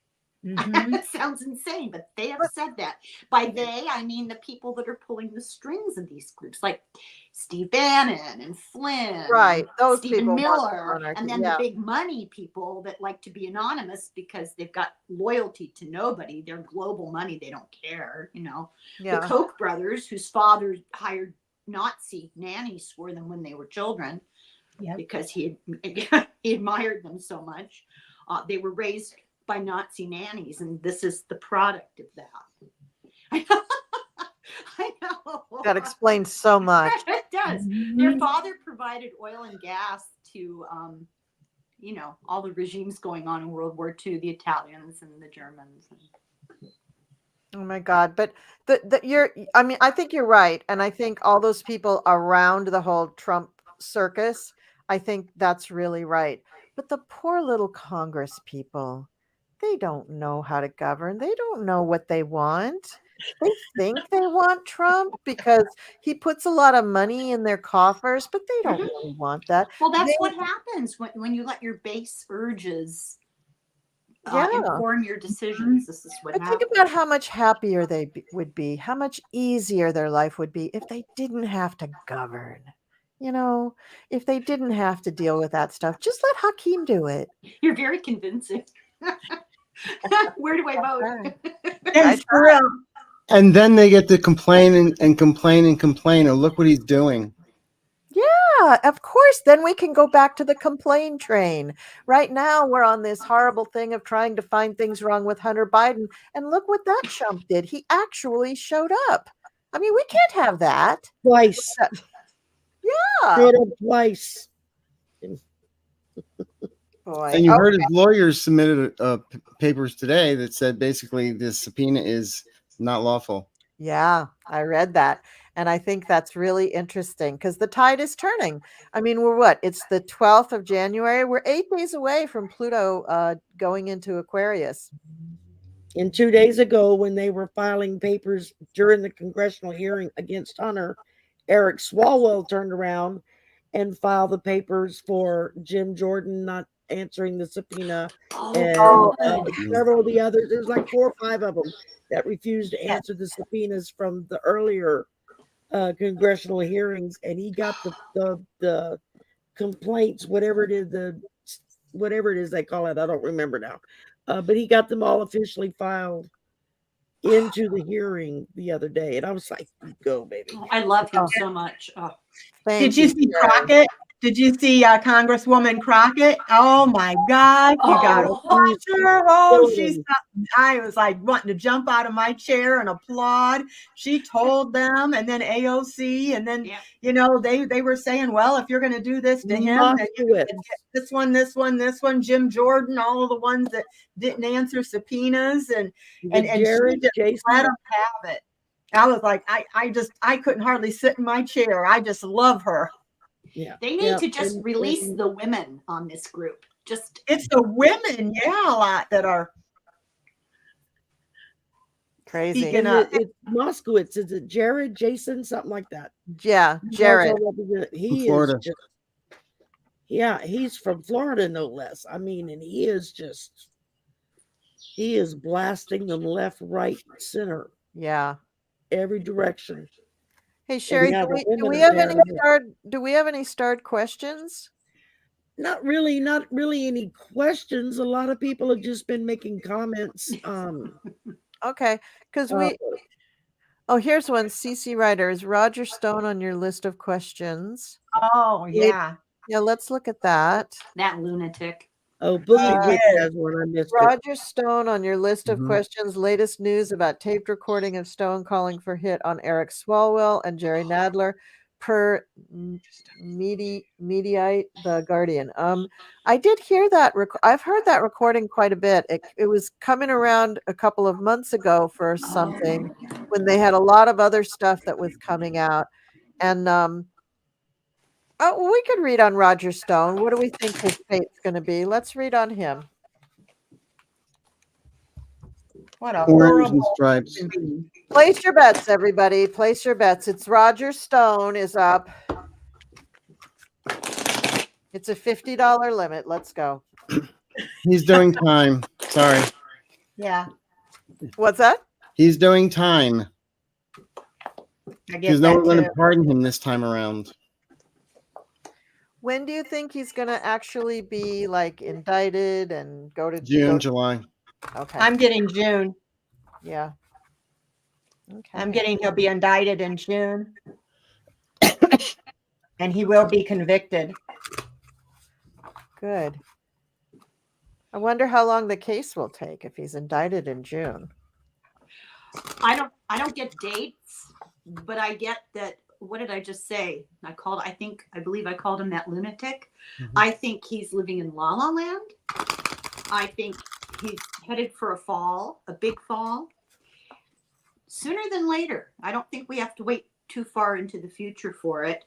It sounds insane, but they have said that. By they, I mean the people that are pulling the strings of these groups, like Steve Bannon and Flynn, Right, those Stephen people want the Miller, monarchy, and then yeah. the big money people that like to be anonymous because they've got loyalty to nobody. They're global money. They don't care, Yeah. The Koch brothers, whose fathers hired Nazi nannies for them when they were children. Yep. because he he admired them so much. They were raised by Nazi nannies, and this is the product of that. I know. That explains so much. It does. Their father provided oil and gas to, you know, all the regimes going on in World War II, the Italians and the Germans. Oh my God. But I mean, I think you're right. And I think all those people around the whole Trump circus, I think that's really right. But the poor little Congress people, they don't know how to govern. They don't know what they want. They think they want Trump because he puts a lot of money in their coffers, but they don't really want that. Well, that's They- what happens when you let your base urges Yeah. inform your decisions. This is what But think happens. about how much happier would be, how much easier their life would be if they didn't have to govern. You know, if they didn't have to deal with that stuff, just let Hakeem do it. You're very convincing. Where do I vote? Yes, for real. And then they get to complain and complain and complain. Oh, look what he's doing. Yeah, of course. Then we can go back to the complaint train. Right now, we're on this horrible thing of trying to find things wrong with Hunter Biden. And look what that chump did. He actually showed up. I mean, we can't have that. Twice. Yeah. Showed up twice. Boy. And you heard Okay. his lawyers submitted papers today that said basically this subpoena is not lawful. Yeah, I read that. And I think that's really interesting because the tide is turning. I mean, we're what? It's the 12th of January. We're 8 days away from Pluto going into Aquarius. And 2 days ago, when they were filing papers during the congressional hearing against Hunter, Eric Swalwell turned around and filed the papers for Jim Jordan not answering the subpoena, and several of the others. There's like 4 or 5 of them that refused to answer the subpoenas from the earlier congressional hearings, and he got the complaints, whatever it is they call it. I don't remember now. But he got them all officially filed into the hearing the other day. And I was like, go, baby. I love him so much. Oh. Did you see Crockett? Did you see Congresswoman Crockett? Oh my God. You got to watch her. Oh, she's I was like wanting to jump out of my chair and applaud. She told them, and then AOC, and then, you know, they were saying, well, if you're going to do this to him, and this one, Jim Jordan, all of the ones that didn't answer subpoenas, and Jared, she just Jason, let them have it. I was like, I couldn't hardly sit in my chair. I just love her. Yeah. They need to just release the women on this group. It's the women, a lot that are crazy. It's Moskowitz. Is it Jared, Jason, something like that? Yeah, Jared. He Florida. Is just, he's from Florida, no less. I mean, and he is blasting them left, right, center. Yeah. Every direction. Hey Sherry, do we have any starred questions? Not really any questions. A lot of people have just been making comments. Okay, because here's one. CC Ryder, is Roger Stone on your list of questions? Oh yeah. Yeah, let's look at that. That lunatic. Oh, Bookie has one. I missed Roger Stone on your list of questions. Latest news about taped recording of Stone calling for hit on Eric Swalwell and Jerry Nadler per Mediaite, The Guardian. I did hear that. I've heard that recording quite a bit. It was coming around a couple of months ago for something when they had a lot of other stuff that was coming out. And we could read on Roger Stone. What do we think his fate's going to be? Let's read on him. What a Orange and stripes. Place your bets, everybody. Place your bets. It's Roger Stone is up. It's a $50 limit. Let's go. He's doing time. Sorry. Yeah. What's that? He's doing time. Because no one's going to too. pardon him this time around. When do you think he's going to actually be like indicted and go to June, July? Okay. I'm getting June. Yeah. Okay. I'm getting he'll be indicted in June. And he will be convicted. Good. I wonder how long the case will take if he's indicted in June. I don't get dates, but I get that. What did I just say? I believe I called him that lunatic. Mhm. I think he's living in La La Land. I think he's headed for a big fall. Sooner than later. I don't think we have to wait too far into the future for it.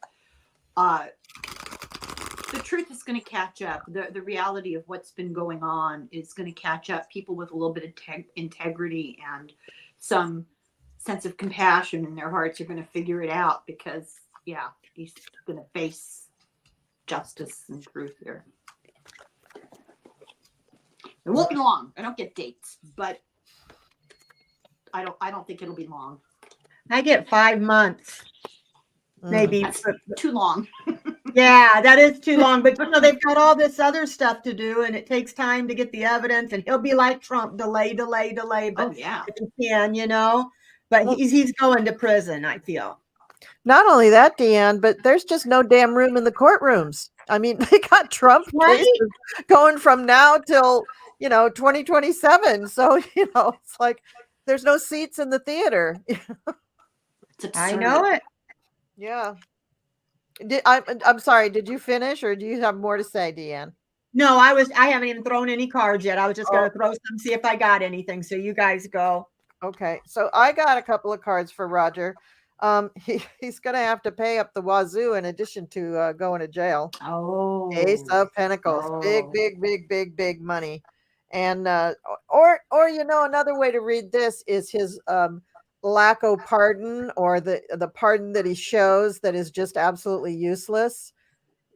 The truth is going to catch up. The reality of what's been going on is going to catch up. People with a little bit of integrity and some sense of compassion in their hearts are going to figure it out, because he's going to face justice and truth here. It won't be long. I don't get dates, but I don't think it'll be long. I get 5 months, maybe. That's too long. Yeah, that is too long. But they've got all this other stuff to do, and it takes time to get the evidence. And he'll be like Trump, delay. But if he can, But he's going to prison, I feel. Not only that, Deanne, but there's just no damn room in the courtrooms. I mean, they got Trump cases going from now till 2027. So it's like there's no seats in the theater. I know it. Yeah. I'm sorry. Did you finish, or do you have more to say, Deanne? No, I haven't even thrown any cards yet. I was just going to throw some, see if I got anything. So you guys go. Okay. So I got a couple of cards for Roger. He's going to have to pay up the wazoo in addition to going to jail. Oh, Ace of Pentacles, big money. And or another way to read this is his lack of pardon, or the pardon that he shows that is just absolutely useless.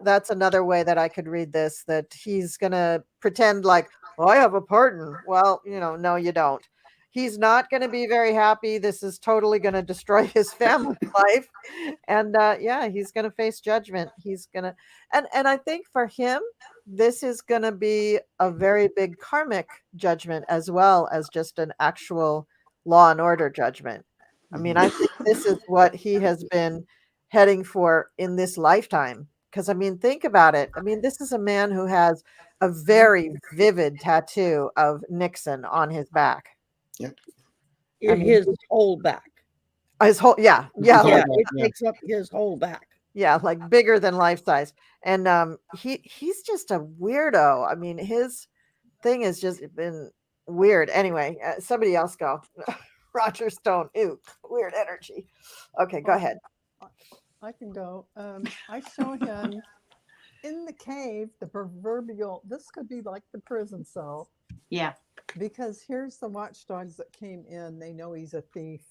That's another way that I could read this, that he's going to pretend like, I have a pardon. Well, no, you don't. He's not going to be very happy. This is totally going to destroy his family life. And he's going to face judgment. He's going to, and I think for him, this is going to be a very big karmic judgment, as well as just an actual law and order judgment. I mean, I think this is what he has been heading for in this lifetime. Because, I mean, think about it. I mean, this is a man who has a very vivid tattoo of Nixon on his back. Yep. His whole back. His whole, yeah. It takes up his whole back. Yeah, like bigger than life size. And he's just a weirdo. I mean, his thing has just been weird. Anyway, somebody else go. Roger Stone. Ew, weird energy. Okay, go ahead. I can go. I show him in the cave, the proverbial, this could be like the prison cell. Yeah. Because here's the watchdogs that came in. They know he's a thief.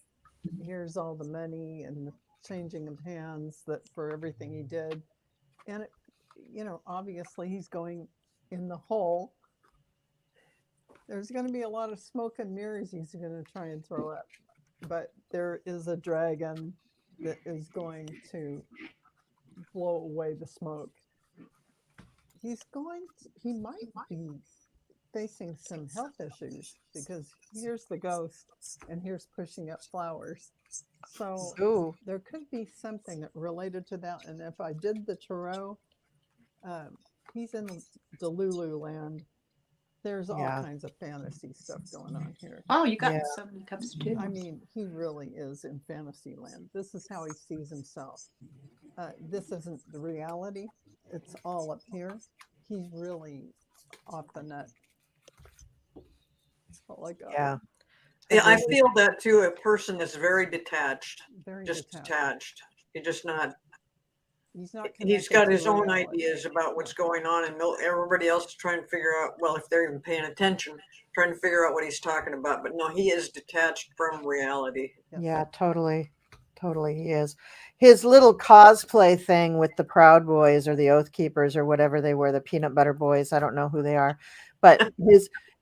Here's all the money and the changing of hands for everything he did. And, obviously he's going in the hole. There's going to be a lot of smoke and mirrors he's going to try and throw up. But there is a dragon that is going to blow away the smoke. He might be facing some health issues, because here's the ghost and here's pushing up flowers. So there could be something related to that. And if I did the tarot, he's in Delulu land. There's all kinds of fantasy stuff going on here. Oh, you got 7 of Cups too. I mean, he really is in fantasy land. This is how he sees himself. This isn't the reality. It's all up here. He's really off the nut. Yeah, I feel that too. A person is very detached. Detached. He's got his own ideas about what's going on, and everybody else is trying to figure out, well, if they're even paying attention, trying to figure out what he's talking about. But no, he is detached from reality. Yeah, totally he is. His little cosplay thing with the Proud Boys or the Oath Keepers or whatever they were, the Peanut Butter Boys, I don't know who they are, but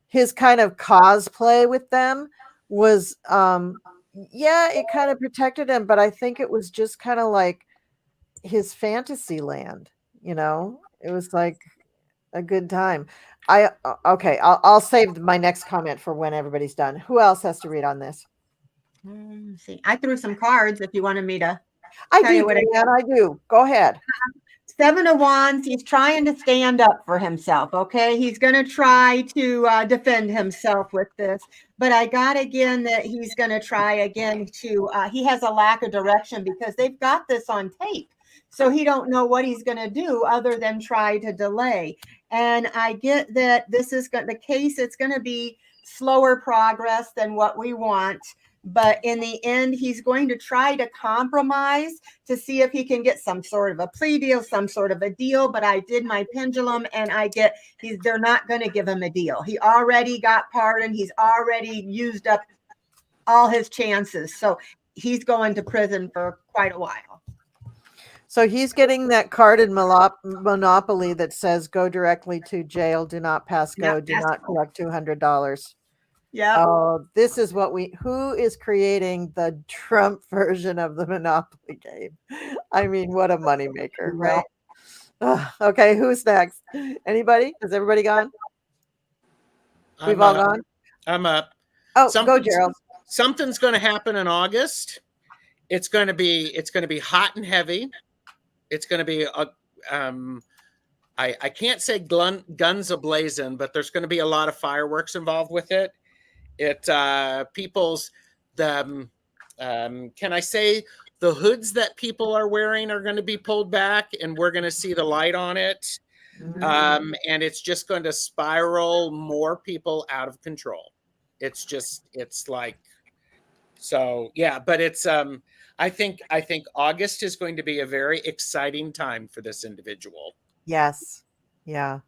his kind of cosplay with them was it kind of protected him, but I think it was just kind of like his fantasy land. It was like a good time. I'll save my next comment for when everybody's done. Who else has to read on this? See, I threw some cards if you wanted me to. I do. Go ahead. Seven of Wands, he's trying to stand up for himself, okay? He's going to try to defend himself with this. But I got again that he's going to try again to, he has a lack of direction because they've got this on tape. So he don't know what he's going to do other than try to delay. And I get that this is the case, it's going to be slower progress than what we want. But in the end, he's going to try to compromise to see if he can get some sort of a plea deal, some sort of a deal. But I did my pendulum and I get they're not going to give him a deal. He already got pardoned. He's already used up all his chances. So he's going to prison for quite a while. So he's getting that card in Monopoly that says go directly to jail, do not pass go, do not collect $200. Yeah. Oh, this is what who is creating the Trump version of the Monopoly game? I mean, what a moneymaker, right? Okay, who's next? Anybody? Has everybody gone? We've all gone? I'm up. Oh, go, Gerald. Something's going to happen in August. It's going to be hot and heavy. It's going to be I can't say guns ablazing, but there's going to be a lot of fireworks involved with it. People's can I say the hoods that people are wearing are going to be pulled back, and we're going to see the light on it. And it's just going to spiral more people out of control. It's like, so yeah, but it's I think August is going to be a very exciting time for this individual. Yes. Yeah.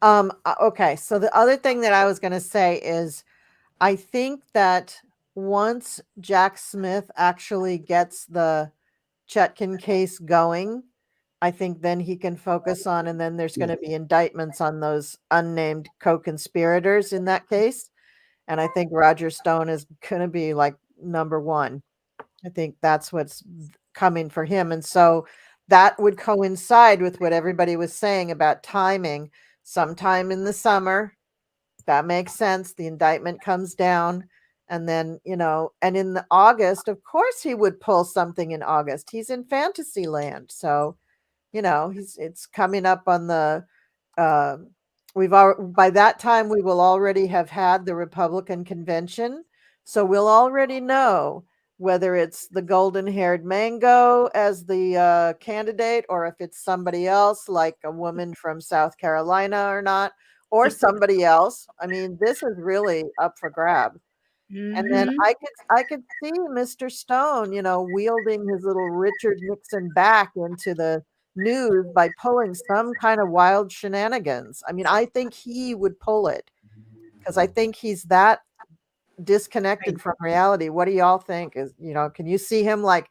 Okay. So the other thing that I was going to say is I think that once Jack Smith actually gets the Chutkin case going, I think then he can focus on, and then there's going to be indictments on those unnamed co-conspirators in that case. And I think Roger Stone is going to be like number one. I think that's what's coming for him. And so that would coincide with what everybody was saying about timing. Sometime in the summer, that makes sense. The indictment comes down. And then, and in the August, of course, he would pull something in August. He's in fantasy land. So, it's coming up on the, by that time, we will already have had the Republican convention. So we'll already know whether it's the golden-haired mango as the candidate, or if it's somebody else, like a woman from South Carolina or not, or somebody else. I mean, this is really up for grabs. And then I could see Mr. Stone, wielding his little Richard Nixon back into the news by pulling some kind of wild shenanigans. I mean, I think he would pull it because I think he's that disconnected from reality. What do y'all think? Can you see him like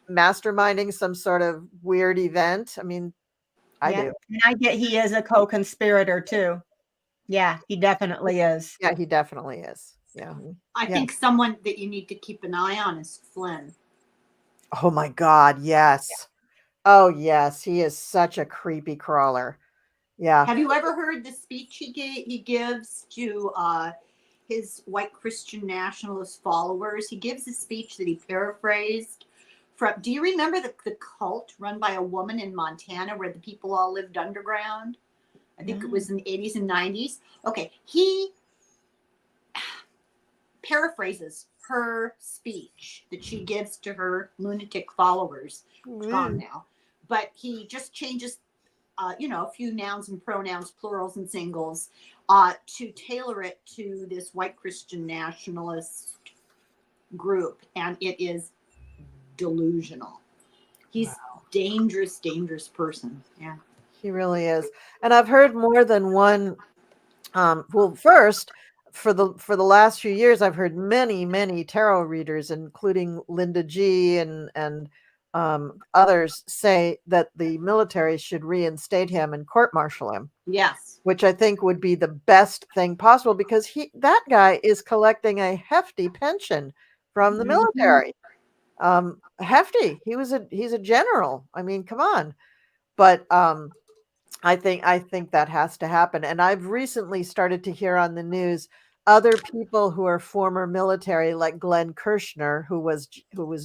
masterminding some sort of weird event? I mean, I do. And I get he is a co-conspirator too. Yeah, he definitely is. Yeah, he definitely is. Yeah. I think someone that you need to keep an eye on is Flynn. Oh my God, yes. Oh yes, he is such a creepy crawler. Yeah. Have you ever heard the speech he gives to his white Christian nationalist followers? He gives a speech that he paraphrased from. Do you remember the cult run by a woman in Montana where the people all lived underground? I think it was in the 80s and 90s. Okay, he paraphrases her speech that she gives to her lunatic followers. It's gone now. But he just changes, a few nouns and pronouns, plurals and singles, to tailor it to this white Christian nationalist group. And it is delusional. He's dangerous person. Yeah. He really is. And I've heard more than one. First, for the last few years, I've heard many tarot readers, including Linda G and others, say that the military should reinstate him and court-martial him. Yes. Which I think would be the best thing possible, because that guy is collecting a hefty pension from the military. Hefty. He's a general. I mean, come on. But I think that has to happen. And I've recently started to hear on the news other people who are former military, like Glenn Kirshner, who was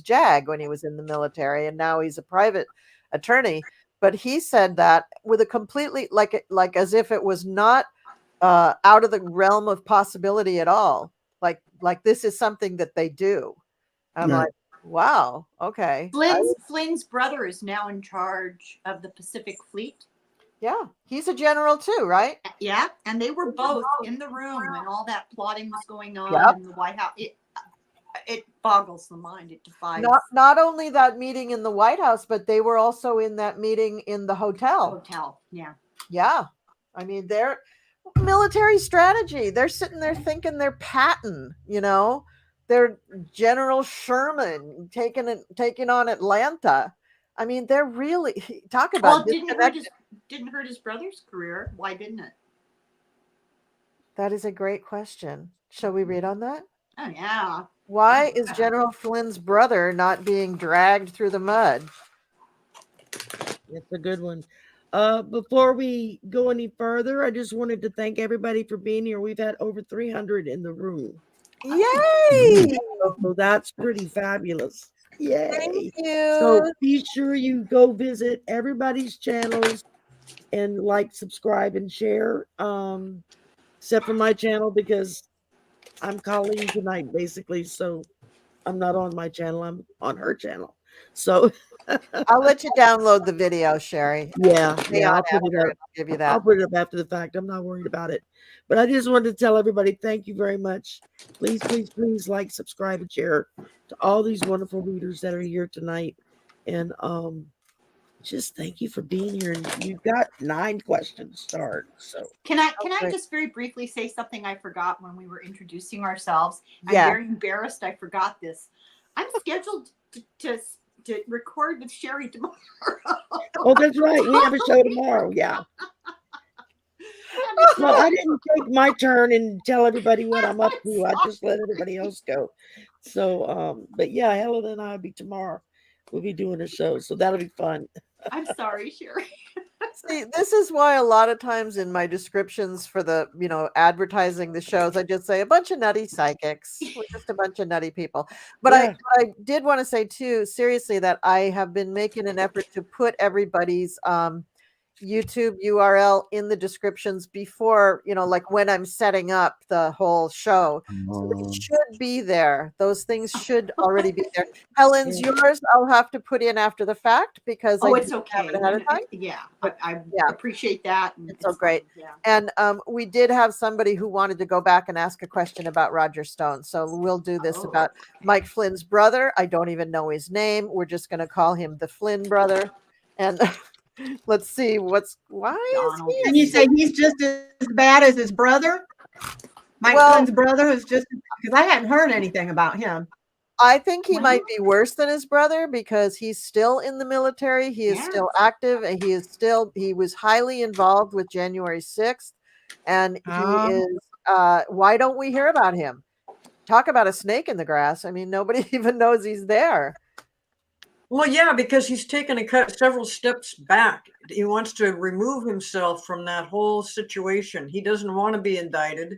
JAG when he was in the military, and now he's a private attorney. but he said that with a completely like as if it was not out of the realm of possibility at all. Like this is something that they do. I'm Right. like, wow, okay. Flynn's brother is now in charge of the Pacific Fleet. Yeah, he's a general too, right? Yeah, and they were both in the room when all that plotting was going on Yep. in the White House. It boggles the mind. It defies. Not only that meeting in the White House, but they were also in that meeting in the hotel. Yeah. Yeah. I mean, they're military strategy. They're sitting there thinking they're Patton, you know. They're General Sherman taking on Atlanta. I mean, they're really talk Well, about didn't hurt his brother's career. Why didn't it? That is a great question. Shall we read on that? Oh yeah. Why is General Flynn's brother not being dragged through the mud? It's a good one. Before we go any further, I just wanted to thank everybody for being here. We've had over 300 in the room. Yay! So that's pretty fabulous. Yay. Thank you. So be sure you go visit everybody's channels and like, subscribe, and share. Except for my channel, because I'm Colleen tonight, basically. So I'm not on my channel, I'm on her channel. So I'll let you download the video, Sherry. yeah, I'll put it up. I'll give you that. I'll put it up after the fact. I'm not worried about it. But I just wanted to tell everybody, thank you very much. Please, please, please like, subscribe, and share to all these wonderful readers that are here tonight. And just thank you for being here. And you've got 9 questions started. So can I just very briefly say something I forgot when we were introducing ourselves? Yeah. I'm very embarrassed I forgot this. I'm scheduled to record with Sherry tomorrow. oh, that's right. We have a show tomorrow. Yeah. Well, I didn't take my turn and tell everybody what I'm up to. I just let everybody else go. So, but yeah, Helen and I will be tomorrow. We'll be doing a show, so that'll be fun. I'm sorry, Sherry. See, this is why a lot of times in my descriptions for the, advertising the shows, I just say a bunch of nutty psychics. We're just a bunch of nutty people. But Yeah. I did want to say too, seriously, that I have been making an effort to put everybody's YouTube URL in the descriptions before, like when I'm setting up the whole show. So it should be there. Those things should already be there. Helen's yours, I'll have to put in after the fact because it's didn't okay. have it ahead of time. Yeah, But, I yeah. appreciate that. It's so great. Yeah. And we did have somebody who wanted to go back and ask a question about Roger Stone. So we'll do this about Mike Flynn's brother. I don't even know his name. We're just going to call him the Flynn brother. And let's see why is he? And you say he's just as bad as his brother? Mike Flynn's brother is just, because I hadn't heard anything about him. I think he might be worse than his brother because he's still in the military. He is still active, and he was highly involved with January 6th. And he is, why don't we hear about him? Talk about a snake in the grass. I mean, nobody even knows he's there. Well, yeah, because he's taken several steps back. He wants to remove himself from that whole situation. He doesn't want to be indicted,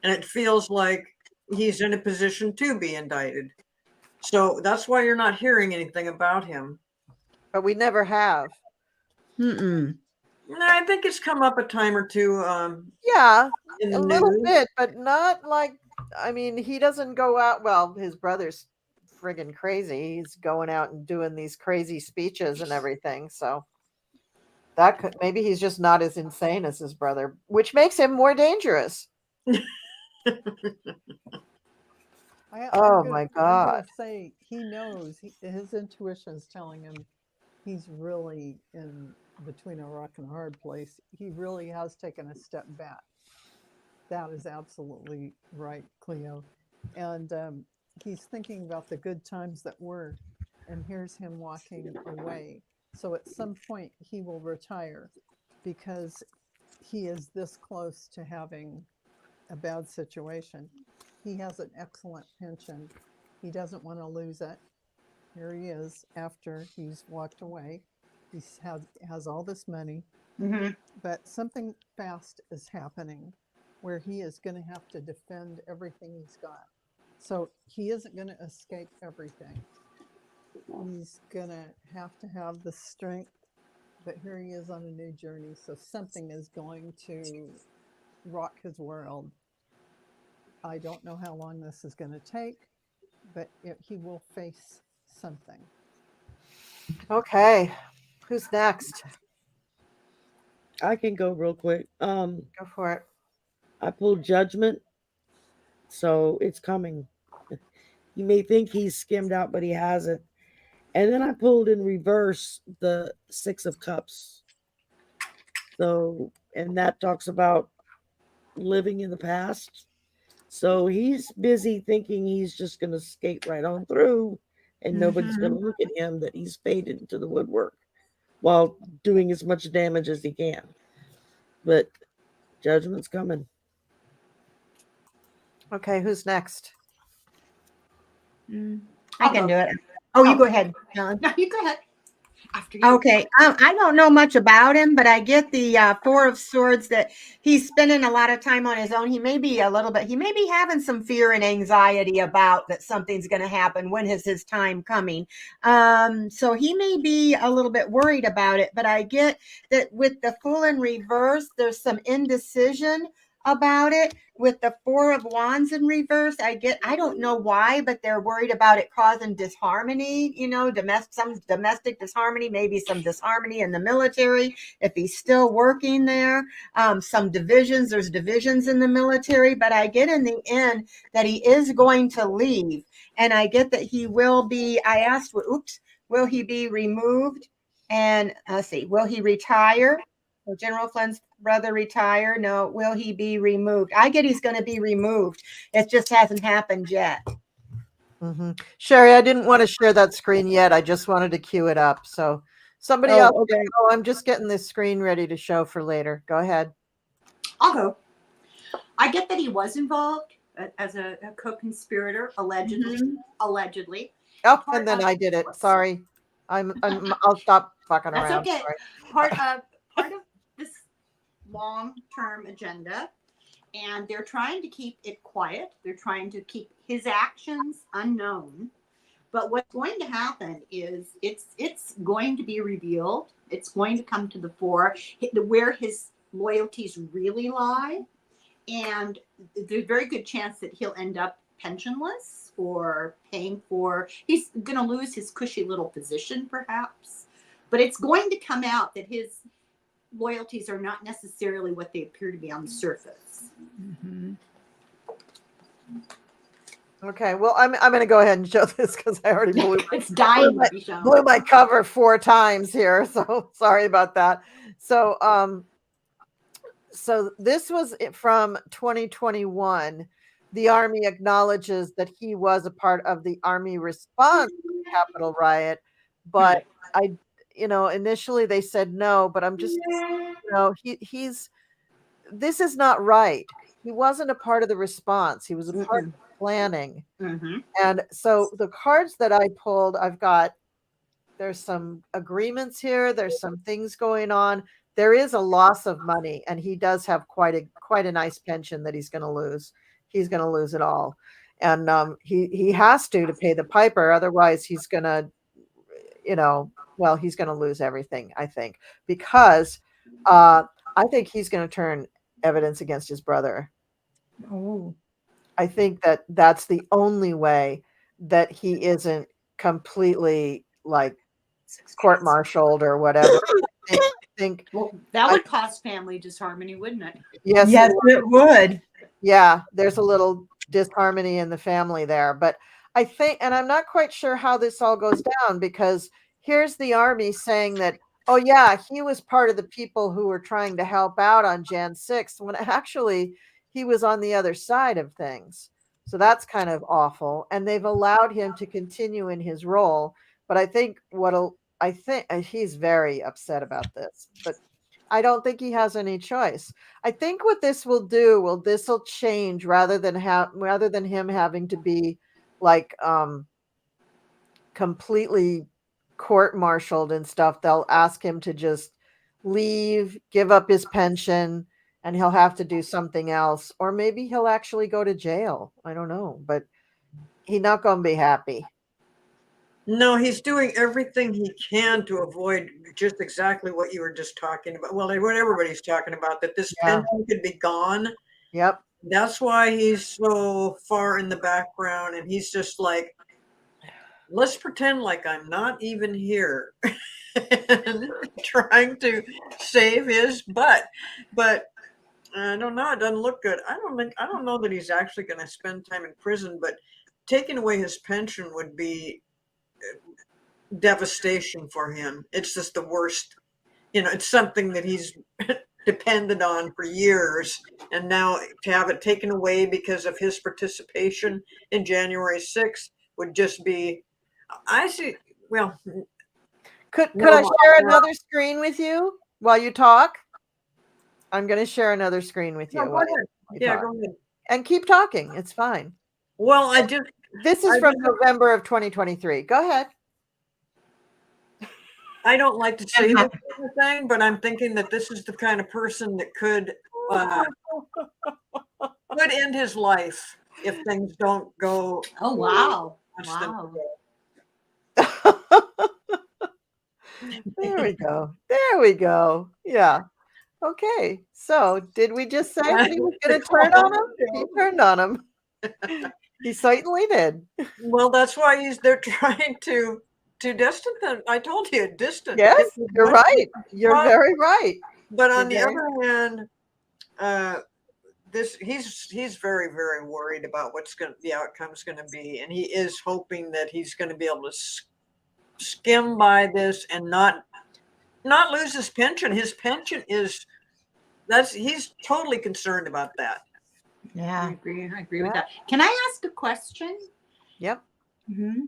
and it feels like he's in a position to be indicted. So that's why you're not hearing anything about him. But we never have. I think it's come up a time or two. Yeah, in the a little news. bit, but not like, I mean, he doesn't go out. Well, his brother's friggin' crazy. He's going out and doing these crazy speeches and everything. So that could, maybe he's just not as insane as his brother, which makes him more dangerous. Oh my God. I'm gonna say he knows his intuition is telling him he's really in between a rock and a hard place. He really has taken a step back. That is absolutely right, Cleo. And he's thinking about the good times that were, and here's him walking away. So at some point he will retire because he is this close to having a bad situation. He has an excellent pension. He doesn't want to lose it. Here he is after he's walked away. He has all this money, but something fast is happening where he is going to have to defend everything he's got. So he isn't going to escape everything. He's going to have the strength but here he is on a new journey. So something is going to rock his world. I don't know how long this is going to take, but he will face something. Okay. Who's next? I can go real quick. Go for it. I pulled Judgment, so it's coming. You may think he's skimmed out, but he hasn't. And then I pulled in reverse the Six of Cups. So, and that talks about living in the past. So he's busy thinking he's just going to skate right on through and nobody's going to look at him, that he's faded into the woodwork while doing as much damage as he can. But Judgment's coming. Okay, who's next? I can do it. Oh, you go ahead, Helen. No, you go ahead. After you. Okay, I don't know much about him, but I get the Four of Swords, that he's spending a lot of time on his own. He may be having some fear and anxiety about that something's going to happen. When is his time coming? So he may be a little bit worried about it, but I get that with the Fool in reverse, there's some indecision about it. With the Four of Wands in reverse, I don't know why, but they're worried about it causing disharmony, some domestic disharmony, maybe some disharmony in the military if he's still working there. There's divisions in the military, but I get in the end that he is going to leave. And I get that he will be, I asked, will he be removed? And let's see, will he retire? Will General Flynn's brother retire? No. Will he be removed? I get he's going to be removed. It just hasn't happened yet. Sherry, I didn't want to share that screen yet. I just wanted to queue it up. So somebody else. Okay. Oh, I'm just getting this screen ready to show for later. Go ahead. I'll go. I get that he was involved as a co-conspirator, allegedly. Allegedly. Oh, and then I did it. Sorry. I'll stop fucking That's around. okay. Sorry. Part of this long-term agenda, and they're trying to keep it quiet. They're trying to keep his actions unknown. But what's going to happen is it's going to be revealed. It's going to come to the fore where his loyalties really lie, and there's a very good chance that he'll end up pensionless or paying for. He's going to lose his cushy little position, perhaps. But it's going to come out that his loyalties are not necessarily what they appear to be on the surface. Okay, well, I'm going to go ahead and show this because I already blew It's dying to be shown. blew my cover 4 times here, so sorry about that. So so this was from 2021. The Army acknowledges that he was a part of the Army response to the Capitol riot, but initially they said no, but I'm just, this is not right. He wasn't a part of the response. He was a part of the planning. And so the cards that I pulled, there's some agreements here. There's some things going on. There is a loss of money, and he does have quite a nice pension that he's going to lose. He's going to lose it all. And he has to pay the piper. Otherwise he's going to, he's going to lose everything, I think, because I think he's going to turn evidence against his brother. Oh. I think that that's the only way that he isn't completely like court-martialed or whatever. I think that would cause family disharmony, wouldn't it? Yes, it would. Yeah, there's a little disharmony in the family there, but I think, and I'm not quite sure how this all goes down, because here's the Army saying that, oh yeah, he was part of the people who were trying to help out on Jan 6th, when actually he was on the other side of things. So that's kind of awful. And they've allowed him to continue in his role. But I think he's very upset about this, but I don't think he has any choice. I think what this will do, this will change rather than him having to be like completely court-martialed and stuff. They'll ask him to just leave, give up his pension, and he'll have to do something else, or maybe he'll actually go to jail. I don't know, but he's not going to be happy. No, he's doing everything he can to avoid just exactly what you were just talking about. Well, what everybody's talking about, that this Yeah. pension could be gone. Yep. That's why he's so far in the background, and he's just like, let's pretend like I'm not even here, and trying to save his butt. But I don't know. It doesn't look good. I don't know that he's actually going to spend time in prison, but taking away his pension would be devastation for him. It's just the worst. It's something that he's depended on for years, and now to have it taken away because of his participation in January 6th would just be. I see. Well, Could No, I share no. another screen with you while you talk? I'm going to share another screen with you. no, go while ahead. you Yeah, talk. go ahead. And keep talking. It's fine. Well, This is I from just- November of 2023. Go ahead. I don't like to say this kind of thing, but I'm thinking that this is the kind of person that could end his life if things don't go. Oh, wow. Watch them Wow. go. There we go. There we go. Yeah. Okay. So did we just say that he was going to turn on him? He turned on him. He certainly did. Well, that's why they're trying to distance them. I told you, distance. Yes, you're right. You're very right. But on the You're other hand, he's very, very worried about the outcome's going to be, and he is hoping that he's going to be able to skim by this and not lose his pension. His pension he's totally concerned about that. I Yeah. agree with that. Can I ask a question? Yep. Mm-hmm.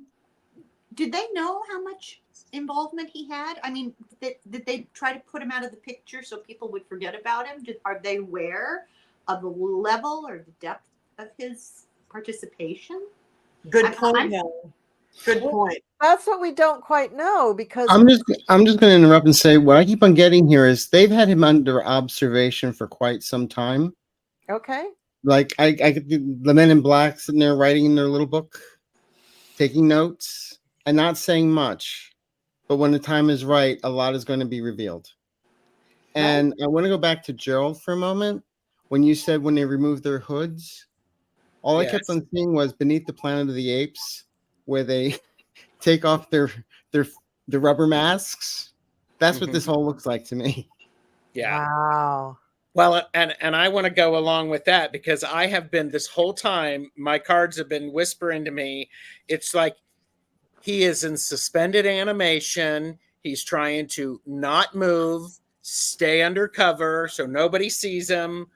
Did they know how much involvement he had? I mean, did they try to put him out of the picture so people would forget about him? Are they aware of the level or the depth of his participation? Good point, Helen. Good point. That's what we don't quite know because I'm just going to interrupt and say what I keep on getting here is they've had him under observation for quite some time. okay. Like I the Men in Black sitting there writing in their little book, taking notes and not saying much, but when the time is right, a lot is going to be revealed. And I want to go back to Gerald for a moment. When you said when they removed their hoods, all I kept on seeing was Beneath the Planet of the Apes, where they take off their rubber masks. That's what this all looks like to me. Yeah. Wow. Well, and I want to go along with that because I have been this whole time, my cards have been whispering to me. It's like he is in suspended animation. He's trying to not move, stay under cover so nobody sees him.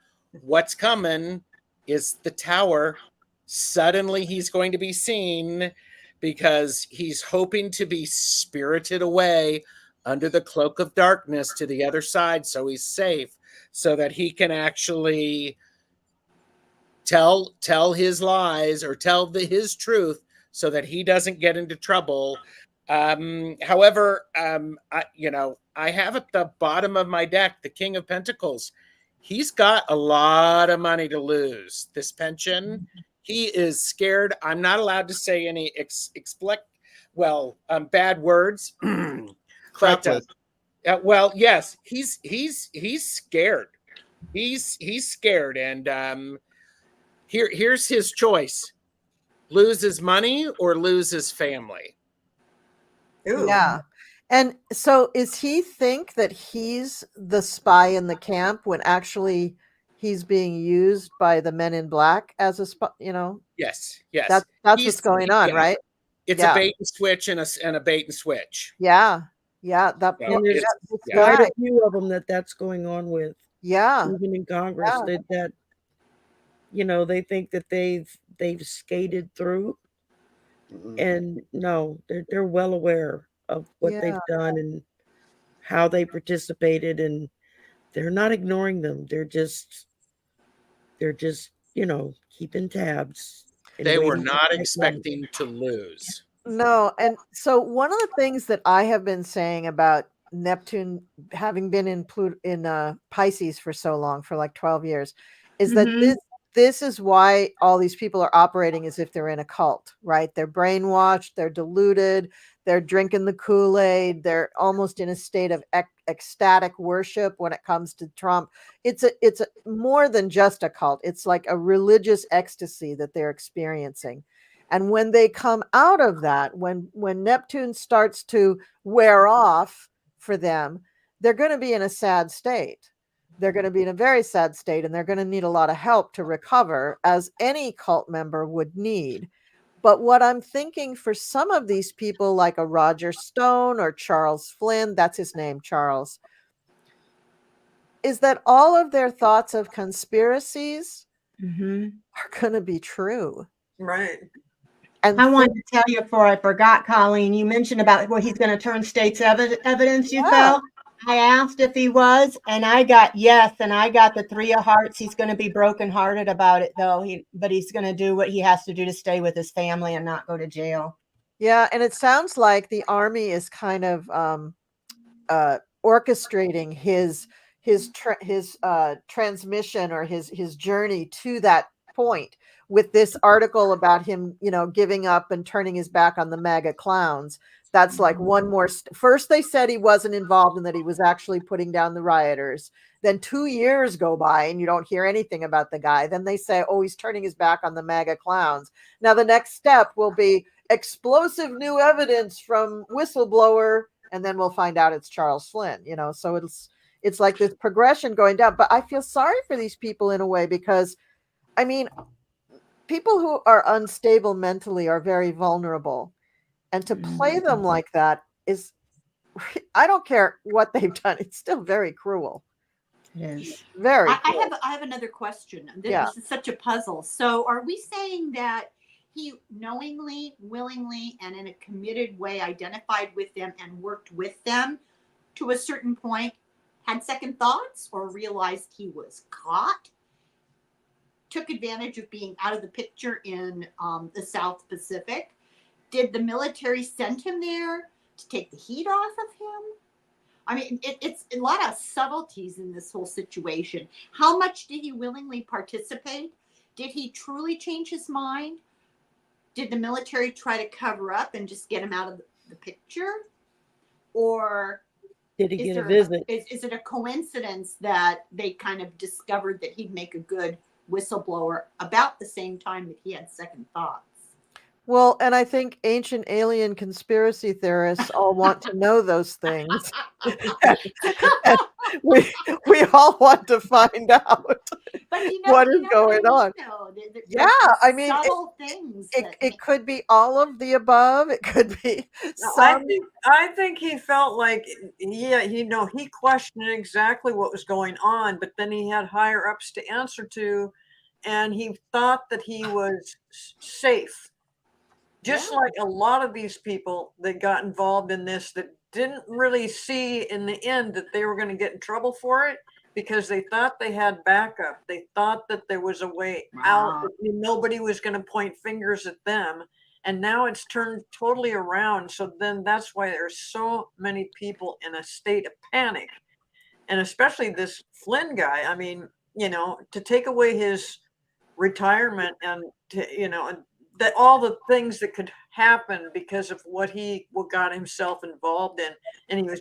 What's coming is the tower. Suddenly he's going to be seen because he's hoping to be spirited away under the cloak of darkness to the other side so he's safe, so that he can actually tell his lies or tell his truth so that he doesn't get into trouble. However, I have at the bottom of my deck the King of Pentacles. He's got a lot of money to lose. This pension, he is scared. I'm not allowed to say any bad words. Crapless. Well, yes, he's scared. He's scared, and here's his choice: lose his money or lose his family. Ooh. Yeah. And so is he think that he's the spy in the camp when actually he's being used by the Men in Black as a spy, Yes. That's what's going on, right? It's a bait and switch and a bait and switch. Yeah. Yeah. So And there's That's quite a right. few of them that's going on with, Yeah. even in Congress, that they think that they've skated through, and no, they're well aware of what they've done and how they participated, and they're not ignoring them. They're just keeping tabs. and They were waiting for not the right expecting to lose. No. And so one of the things that I have been saying about Neptune having been in Pisces for so long, for like 12 years, is that this is why all these people are operating as if they're in a cult, right? They're brainwashed, they're deluded, they're drinking the Kool-Aid, they're almost in a state of ecstatic worship when it comes to Trump. It's more than just a cult. It's like a religious ecstasy that they're experiencing. And when they come out of that, when Neptune starts to wear off for them, they're going to be in a sad state. They're going to be in a very sad state, and they're going to need a lot of help to recover, as any cult member would need. But what I'm thinking for some of these people, like a Roger Stone or Charles Flynn, that's his name, Charles, is that all of their thoughts of conspiracies are going to be true. Right. And I wanted to tell you before I forgot, Colleen, you mentioned about what he's going to turn state's evidence, you felt. I asked if he was, and I got yes, and I got the 3 of hearts. He's going to be brokenhearted about it, though. But he's going to do what he has to do to stay with his family and not go to jail. Yeah, and it sounds like the army is kind of orchestrating his transmission or his journey to that point with this article about him, giving up and turning his back on the MAGA clowns. That's like one more. First, they said he wasn't involved and that he was actually putting down the rioters. Then 2 years go by and you don't hear anything about the guy. Then they say, oh, he's turning his back on the MAGA clowns. Now, the next step will be explosive new evidence from whistleblower. And then we'll find out it's Charles Flynn, so it's like this progression going down. But I feel sorry for these people in a way, because, I mean, people who are unstable mentally are very vulnerable. And to play them like that is, I don't care what they've done, it's still very cruel. Yes. Very I have another question. This is such a puzzle. So are we saying that he knowingly, willingly, and in a committed way identified with them and worked with them to a certain point, had second thoughts, or realized he was caught, took advantage of being out of the picture in the South Pacific? Did the military send him there to take the heat off of him? I mean, it's a lot of subtleties in this whole situation. How much did he willingly participate? Did he truly change his mind? Did the military try to cover up and just get him out of the picture? Or did he get a visit? Is it a coincidence that they kind of discovered that he'd make a good whistleblower about the same time that he had second thoughts? Well, and I think ancient alien conspiracy theorists all want to know those things. And we all want to find out what is going on. Yeah, I mean, subtle things. It could be all of the above. It could be some. I think he felt like, he questioned exactly what was going on, but then he had higher ups to answer to, and he thought that he was safe. Just like a lot of these people that got involved in this that didn't really see in the end that they were going to get in trouble for it, because they thought they had backup. They thought that there was a way out, that nobody was going to point fingers at them. And now it's turned totally around. So then that's why there's so many people in a state of panic. And especially this Flynn guy. I mean, to take away his retirement and that all the things that could happen because of what got himself involved in, and he was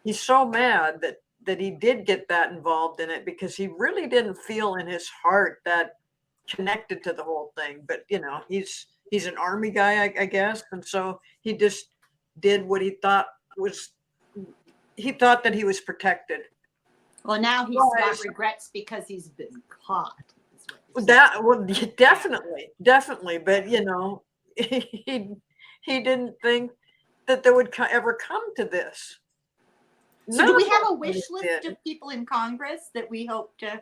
he's so mad that he did get that involved in it, because he really didn't feel in his heart that connected to the whole thing. But he's an army guy, I guess, and so he just did what he thought that he was protected. Well, now he's got regrets because he's been caught. Definitely, but he didn't think that there would ever come to this. So do we have a wish list of people in Congress that we hope to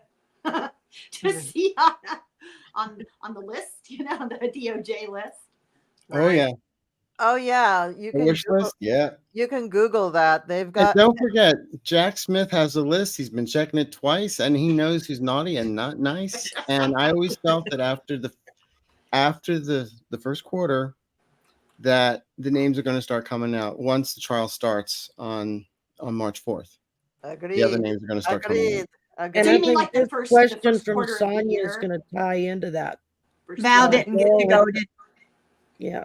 see on the list, the DOJ list? Oh yeah. You can wish list. Yeah, you can Google that. They've got. And don't forget, Jack Smith has a list. He's been checking it twice, and he knows who's naughty and not nice. And I always felt that after the first quarter, that the names are going to start coming out once the trial starts on March 4th. Agreed. The other names are going to start coming out. good And So I you mean think like the this first question from quarter of the Sonia is year? going to tie into that. First Val quarter. didn't get to go. Yeah.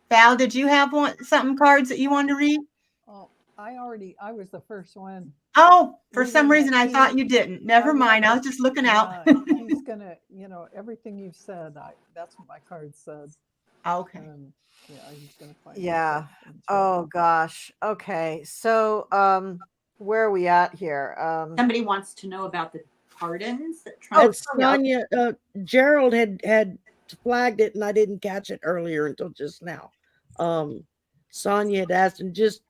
Val, did you have something cards that you wanted to read? Oh, I was the first one. Oh, for Reading some that reason I thought he- you didn't. Never I mind. I never- was just looking out. Yeah, he's gonna, everything you've said. That's what my card said. Okay. Yeah, he's gonna find. Yeah. himself in Oh trouble. gosh. Okay. So where are we at here? Somebody wants to know about the pardons that Oh, Trump. Sonia, Sonia, Gerald had flagged it, and I didn't catch it earlier until just now. Sonia had asked, and just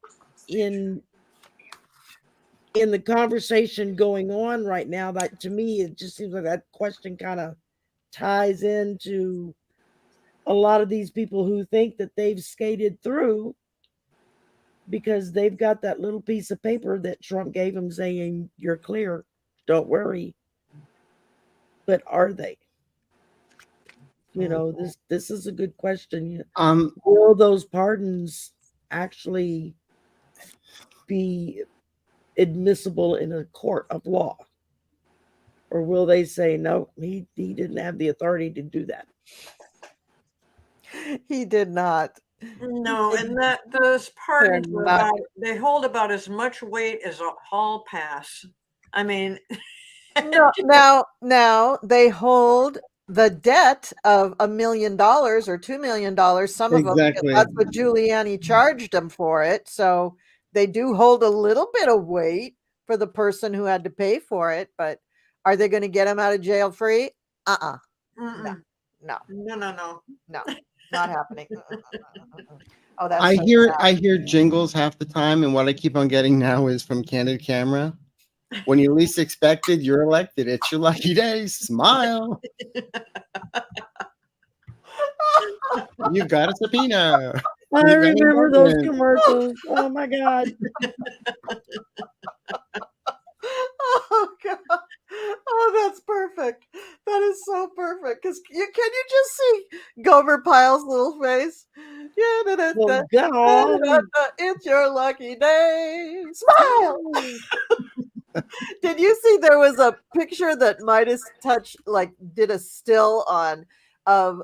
in the conversation going on right now, that to me it just seems like that question kind of ties into a lot of these people who think that they've skated through because they've got that little piece of paper that Trump gave them saying you're clear, don't worry. But are they? This is a good question. Will those pardons actually be admissible in a court of law? Or will they say, no, he didn't have the authority to do that? he did not. No, and that those pardons are they hold about as much weight as a hall pass. I mean, No, now they hold the debt of $1 million or $2 million. Some of them, Exactly. that's what Giuliani charged them for it. So they do hold a little bit of weight for the person who had to pay for it. But are they going to get him out of jail free? No, no, not happening. Oh, that's I so hear sad. I hear jingles half the time, and what I keep on getting now is from Candid Camera. When you least expected, you're elected. It's your lucky day. Smile. You've got a subpoena. I You got remember those indictment. commercials. Oh my God. Oh God. Oh, that's perfect. That is so perfect. Because can you just see Gomer Pyle's little face? Yeah, Oh God. it's your lucky day. Smile. Did you see there was a picture that Midas Touch did a still on of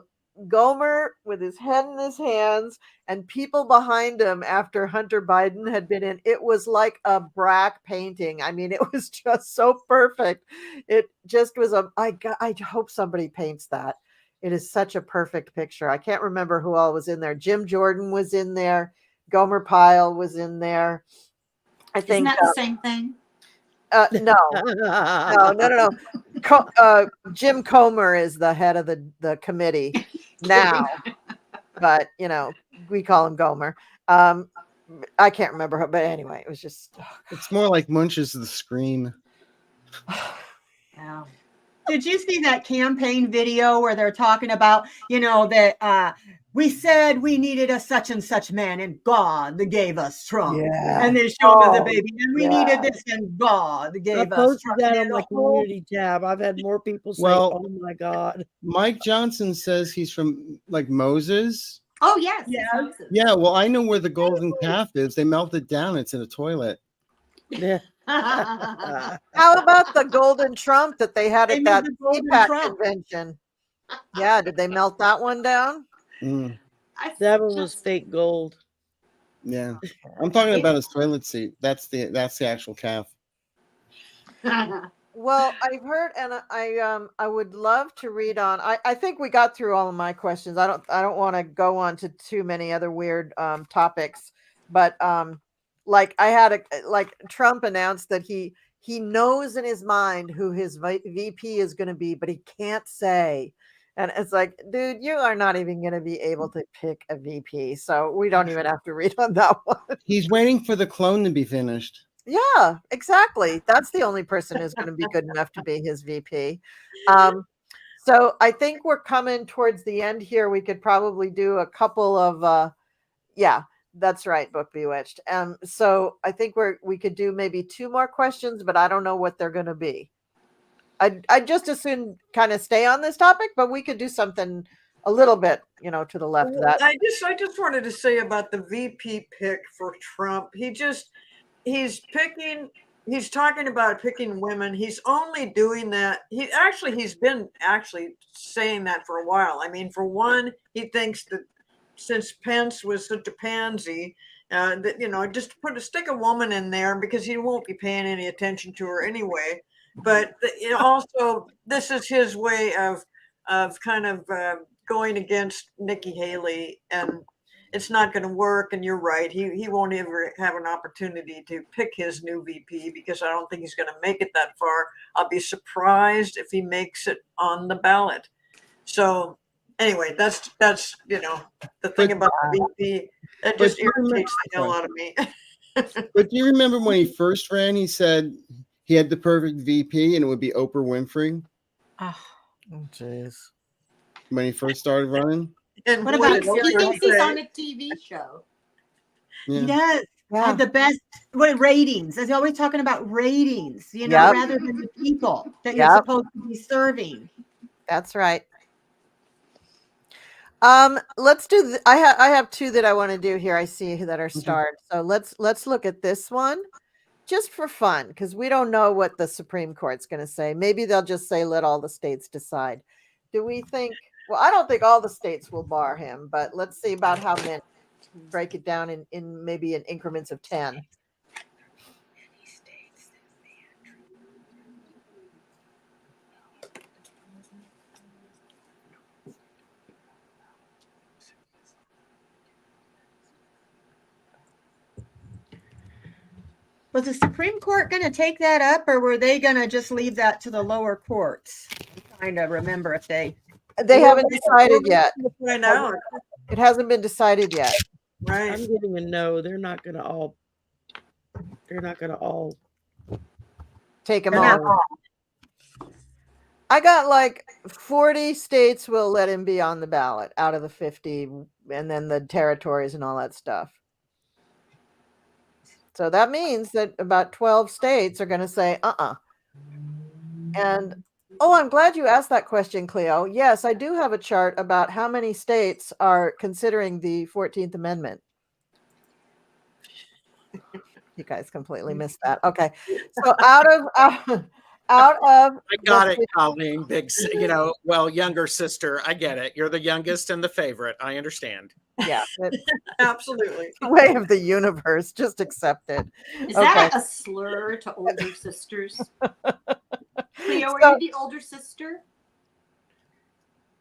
Gomer with his head in his hands and people behind him after Hunter Biden had been in? It was like a Braque painting. I mean, it was just so perfect. It just was I hope somebody paints that. It is such a perfect picture. I can't remember who all was in there. Jim Jordan was in there. Gomer Pyle was in there. I think Isn't that the same thing? No. Jim Comer is the head of the committee now, but we call him Gomer. I can't remember her, but anyway, it was just. It's more like Munch's The Scream. Yeah. Did you see that campaign video where they're talking about, that we said we needed a such and such man and God gave us Trump. Yeah. And they showed the baby and we needed this and God I gave us posted Trump. that And on my community tab. I've had more people say, Well- oh my God. Mike Johnson says he's from Moses. Oh yes. Yes. Moses. Yeah, well, I know where the golden calf is. They melt it down. It's in a toilet. Yeah. How about the golden Trump that they had They at made that the golden CPAC Trump. convention? Yeah, did they melt that one down? Mm, That one was fake gold. yeah, I'm talking about his toilet seat. That's the actual calf. Well, I've heard, and I would love to read on. I think we got through all of my questions. I don't want to go on to too many other weird topics, but Trump announced that he knows in his mind who his VP is going to be, but he can't say. And it's like, dude, you are not even going to be able to pick a VP, so we don't even have to read on that one. He's waiting for the clone to be finished. Yeah, exactly. That's the only person who's going to be good enough to be his VP. So I think we're coming towards the end here. We could probably do a couple of, yeah, that's right, Book Bewitched. So I think we could do maybe 2 more questions, but I don't know what they're going to be. I'd just as soon kind of stay on this topic, but we could do something a little bit, to the left of that. I just wanted to say about the VP pick for Trump. He's picking he's talking about picking women. He's only doing that. He's been actually saying that for a while. I mean, for one, he thinks that since Pence was such a pansy, that just stick a woman in there because he won't be paying any attention to her anyway. But also, this is his way of kind of going against Nikki Haley, and it's not going to work. And you're right, he won't ever have an opportunity to pick his new VP because I don't think he's going to make it that far. I'll be surprised if he makes it on the ballot. So anyway, that's the thing about the VP. It just irritates the hell out of me. But do you remember when he first ran, he said he had the perfect VP and it would be Oprah Winfrey Oh, jeez. when he first started running? And What what about did He Oprah thinks he's say? on a TV show. Yeah. He does. Yeah. Had the best ratings. He's always talking about ratings, Yep. rather than the people that you're Yep. supposed to be serving. That's right. Let's do. I have two that I want to do here. I see that are starred. So let's look at this one, just for fun, because we don't know what the Supreme Court's going to say. Maybe they'll just say let all the states decide. Do we think? Well, I don't think all the states will bar him, but let's see about how many. Break it down in maybe in increments of 10. Was the Supreme Court going to take that up, or were they going to just leave that to the lower courts? I'm trying to remember if they haven't decided yet. Right now, It hasn't been decided yet. right? I'm getting a no. They're not going to all. They're not going to all. Take them They're not all. I got like 40 states will let him be on the ballot out of the 50, and then the territories and all that stuff. So that means that about 12 states are going to say, And, I'm glad you asked that question, Cleo. Yes, I do have a chart about how many states are considering the 14th Amendment. You guys completely missed that. Okay. So out of I got it, Colleen. Big, younger sister. I get it. You're the youngest and the favorite. I understand. Yeah, Absolutely. the way of the universe. Just accept it. Is that a slur to older sisters? Cleo, are you the older sister?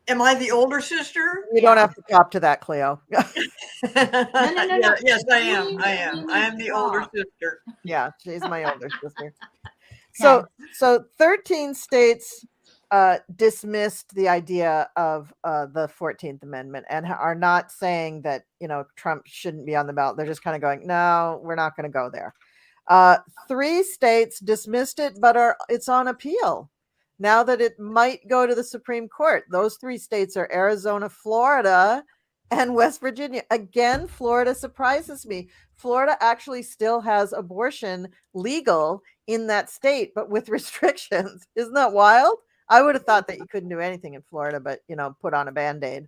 Am I the older sister? You don't have to cop to that, Cleo. No. Yeah, yes, I am. I am the older sister. Yeah, she's my older sister. So 13 states dismissed the idea of the 14th Amendment and are not saying that, Trump shouldn't be on the ballot. They're just kind of going, no, we're not going to go there. 3 states dismissed it, but it's on appeal now that it might go to the Supreme Court. Those 3 states are Arizona, Florida, and West Virginia. Again, Florida surprises me. Florida actually still has abortion legal in that state, but with restrictions. Isn't that wild? I would have thought that you couldn't do anything in Florida, but, put on a Band-Aid.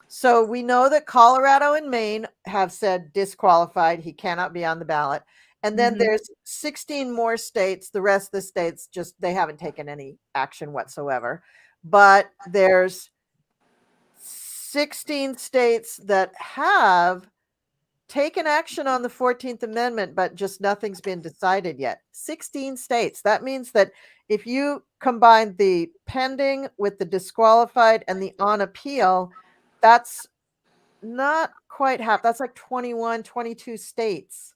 So we know that Colorado and Maine have said disqualified. He cannot be on the ballot. And then there's 16 more states. The rest of the states they haven't taken any action whatsoever. But there's 16 states that have taken action on the 14th Amendment, but just nothing's been decided yet. 16 states. That means that if you combine the pending with the disqualified and the on appeal, that's not quite half. That's like 21, 22 states.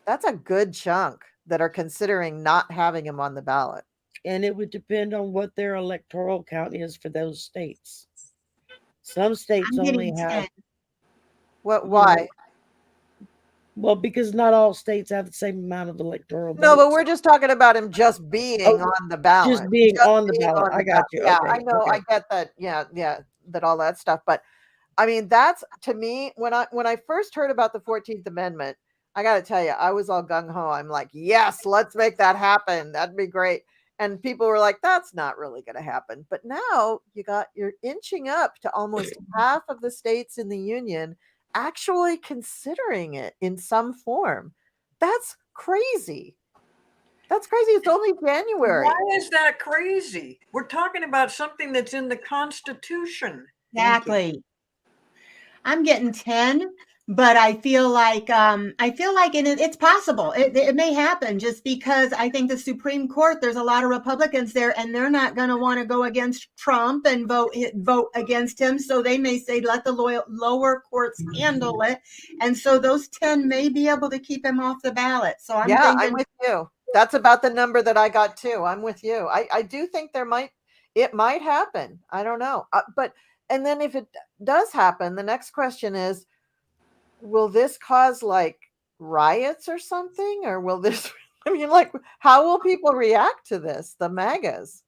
That's a good chunk that are considering not having him on the ballot. And it would depend on what their electoral count is for those states. Some states I'm only getting have. 10. Why? Well, because not all states have the same amount of electoral votes. No, but we're just talking about him just being on the ballot. Just being on the ballot. I got you. Yeah, Okay, I know. okay. I get that. Yeah, that all that stuff. But I mean, that's, to me, when I first heard about the 14th Amendment, I got to tell you, I was all gung ho. I'm like, yes, let's make that happen. That'd be great. And people were like, that's not really going to happen. But now you're inching up to almost half of the states in the union actually considering it in some form. That's crazy. That's crazy. It's only January. Why is that crazy? We're talking about something that's in the Constitution. Exactly. I'm getting 10, but I feel like it's possible. It may happen just because I think the Supreme Court, there's a lot of Republicans there, and they're not going to want to go against Trump and vote against him. So they may say, let the lower courts handle it. And so those 10 may be able to keep him off the ballot. So I'm I'm thinking, with you. That's about the number that I got too. I'm with you. I do think it might happen. I don't know. And then if it does happen, the next question is, will this cause like riots or something? Or will this, I mean, like, how will people react to this? The MAGAs.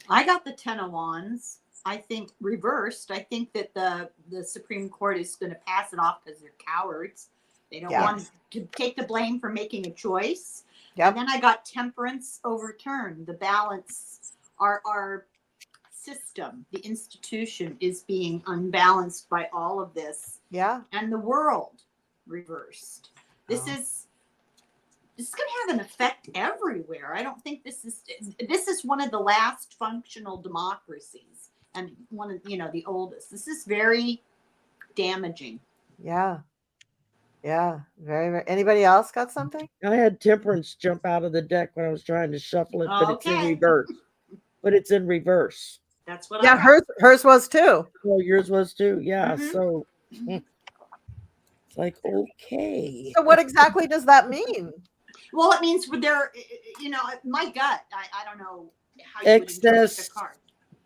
I got the 10 of Wands. I think reversed. I think that the Supreme Court is going to pass it off because they're cowards. They don't want to take the blame for making a choice. And then I got Temperance overturned. The balance, our system, the institution is being unbalanced by all of this. Yeah. And the world reversed. This is going to have an effect everywhere. I don't think this is one of the last functional democracies and one of the oldest. This is very damaging. Yeah. Yeah. Very, very. Anybody else got something? I had Temperance jump out of the deck when I was trying to shuffle it, but it's in Okay. reverse. But it's in reverse. That's what I got. Hers was too. Well, yours was too. Yeah. Mhm. So it's like, okay. So what exactly does that mean? Well, it means there, my gut. I don't know how you would interpret Excess, the card.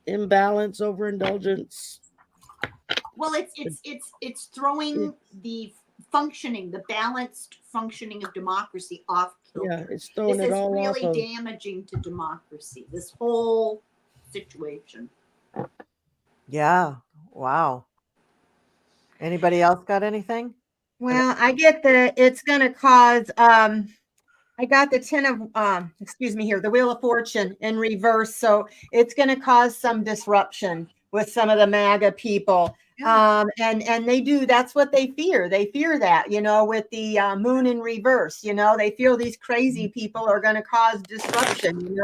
imbalance, overindulgence. Well, it's throwing the balanced functioning of democracy off kilter. Yeah, it's throwing This it is all off really of. damaging to democracy. This whole situation. Yeah. Wow. Anybody else got anything? well, I get it's going to cause, I got the 10 of, excuse me here, the Wheel of Fortune in reverse. So it's going to cause some disruption with some of the MAGA people. And they do, that's what they fear. They fear that, with the moon in reverse, they feel these crazy people are going to cause disruption,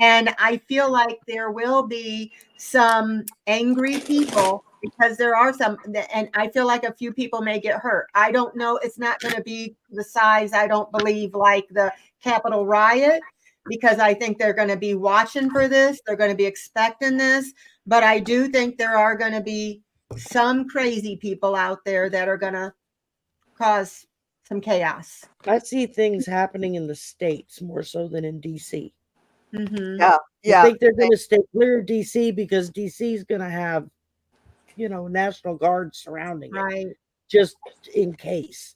and I feel like there will be some angry people because there are some, and I feel like a few people may get hurt. I don't know. It's not going to be the size, I don't believe, like the Capitol riot, because I think they're going to be watching for this. They're going to be expecting this. But I do think there are going to be some crazy people out there that are going to cause some chaos. I see things happening in the States more so than in DC. Mm-hmm. I think they're going to stay clear of DC because DC is going to have, National Guard surrounding it, just in case.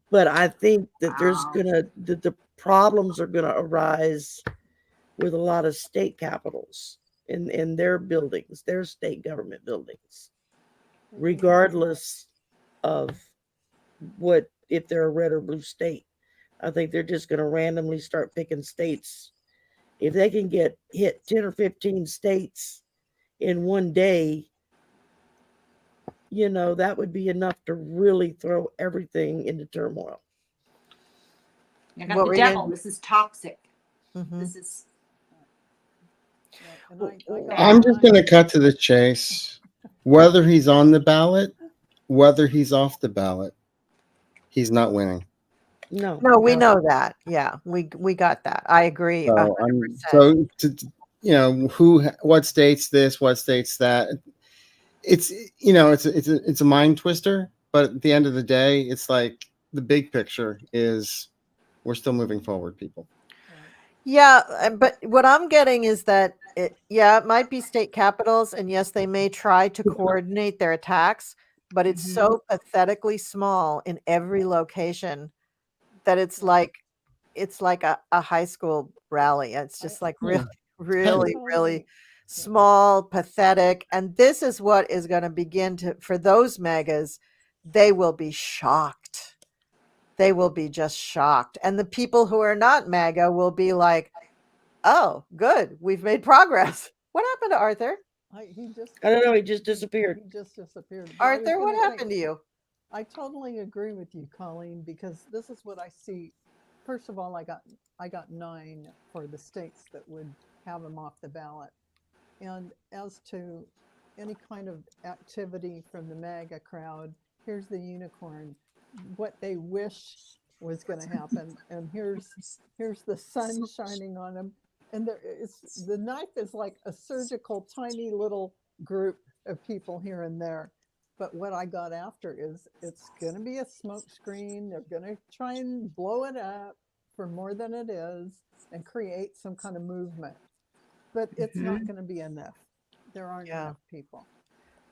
But I think that the problems are going to arise with a lot of state capitals in their buildings, their state government buildings, regardless of if they're a red or blue state. I think they're just going to randomly start picking states. If they can hit 10 or 15 states in one day, that would be enough to really throw everything into turmoil. I got the devil. This is toxic. Mm-hmm. This is. I'm just going to cut to the chase. Whether he's on the ballot, whether he's off the ballot, he's not winning. No, we know that. Yeah, we got that. I agree. So, what states this, what states that? It's it's a mind twister. But at the end of the day, it's like the big picture is we're still moving forward, people. Yeah, but what I'm getting is that it might be state capitals, and yes, they may try to coordinate their attacks, but it's so pathetically small in every location that it's like a high school rally. It's just like really, really, really small, pathetic. And this is what is going to begin for those megas, they will be shocked. They will be just shocked. And the people who are not MAGA will be like, oh, good. We've made progress. What happened to Arthur? I don't know. He just disappeared. Arthur, what happened to you? I totally agree with you, Colleen, because this is what I see first of all, I got 9 for the states that would have him off the ballot. And as to any kind of activity from the MAGA crowd, here's the unicorn, what they wish was going to happen, and here's the sun shining on them, and the knife is like a surgical, tiny little group of people here and there. But what I got after is it's going to be a smoke screen. They're going to try and blow it up for more than it is and create some kind of movement. But it's not going to be enough. There aren't enough people.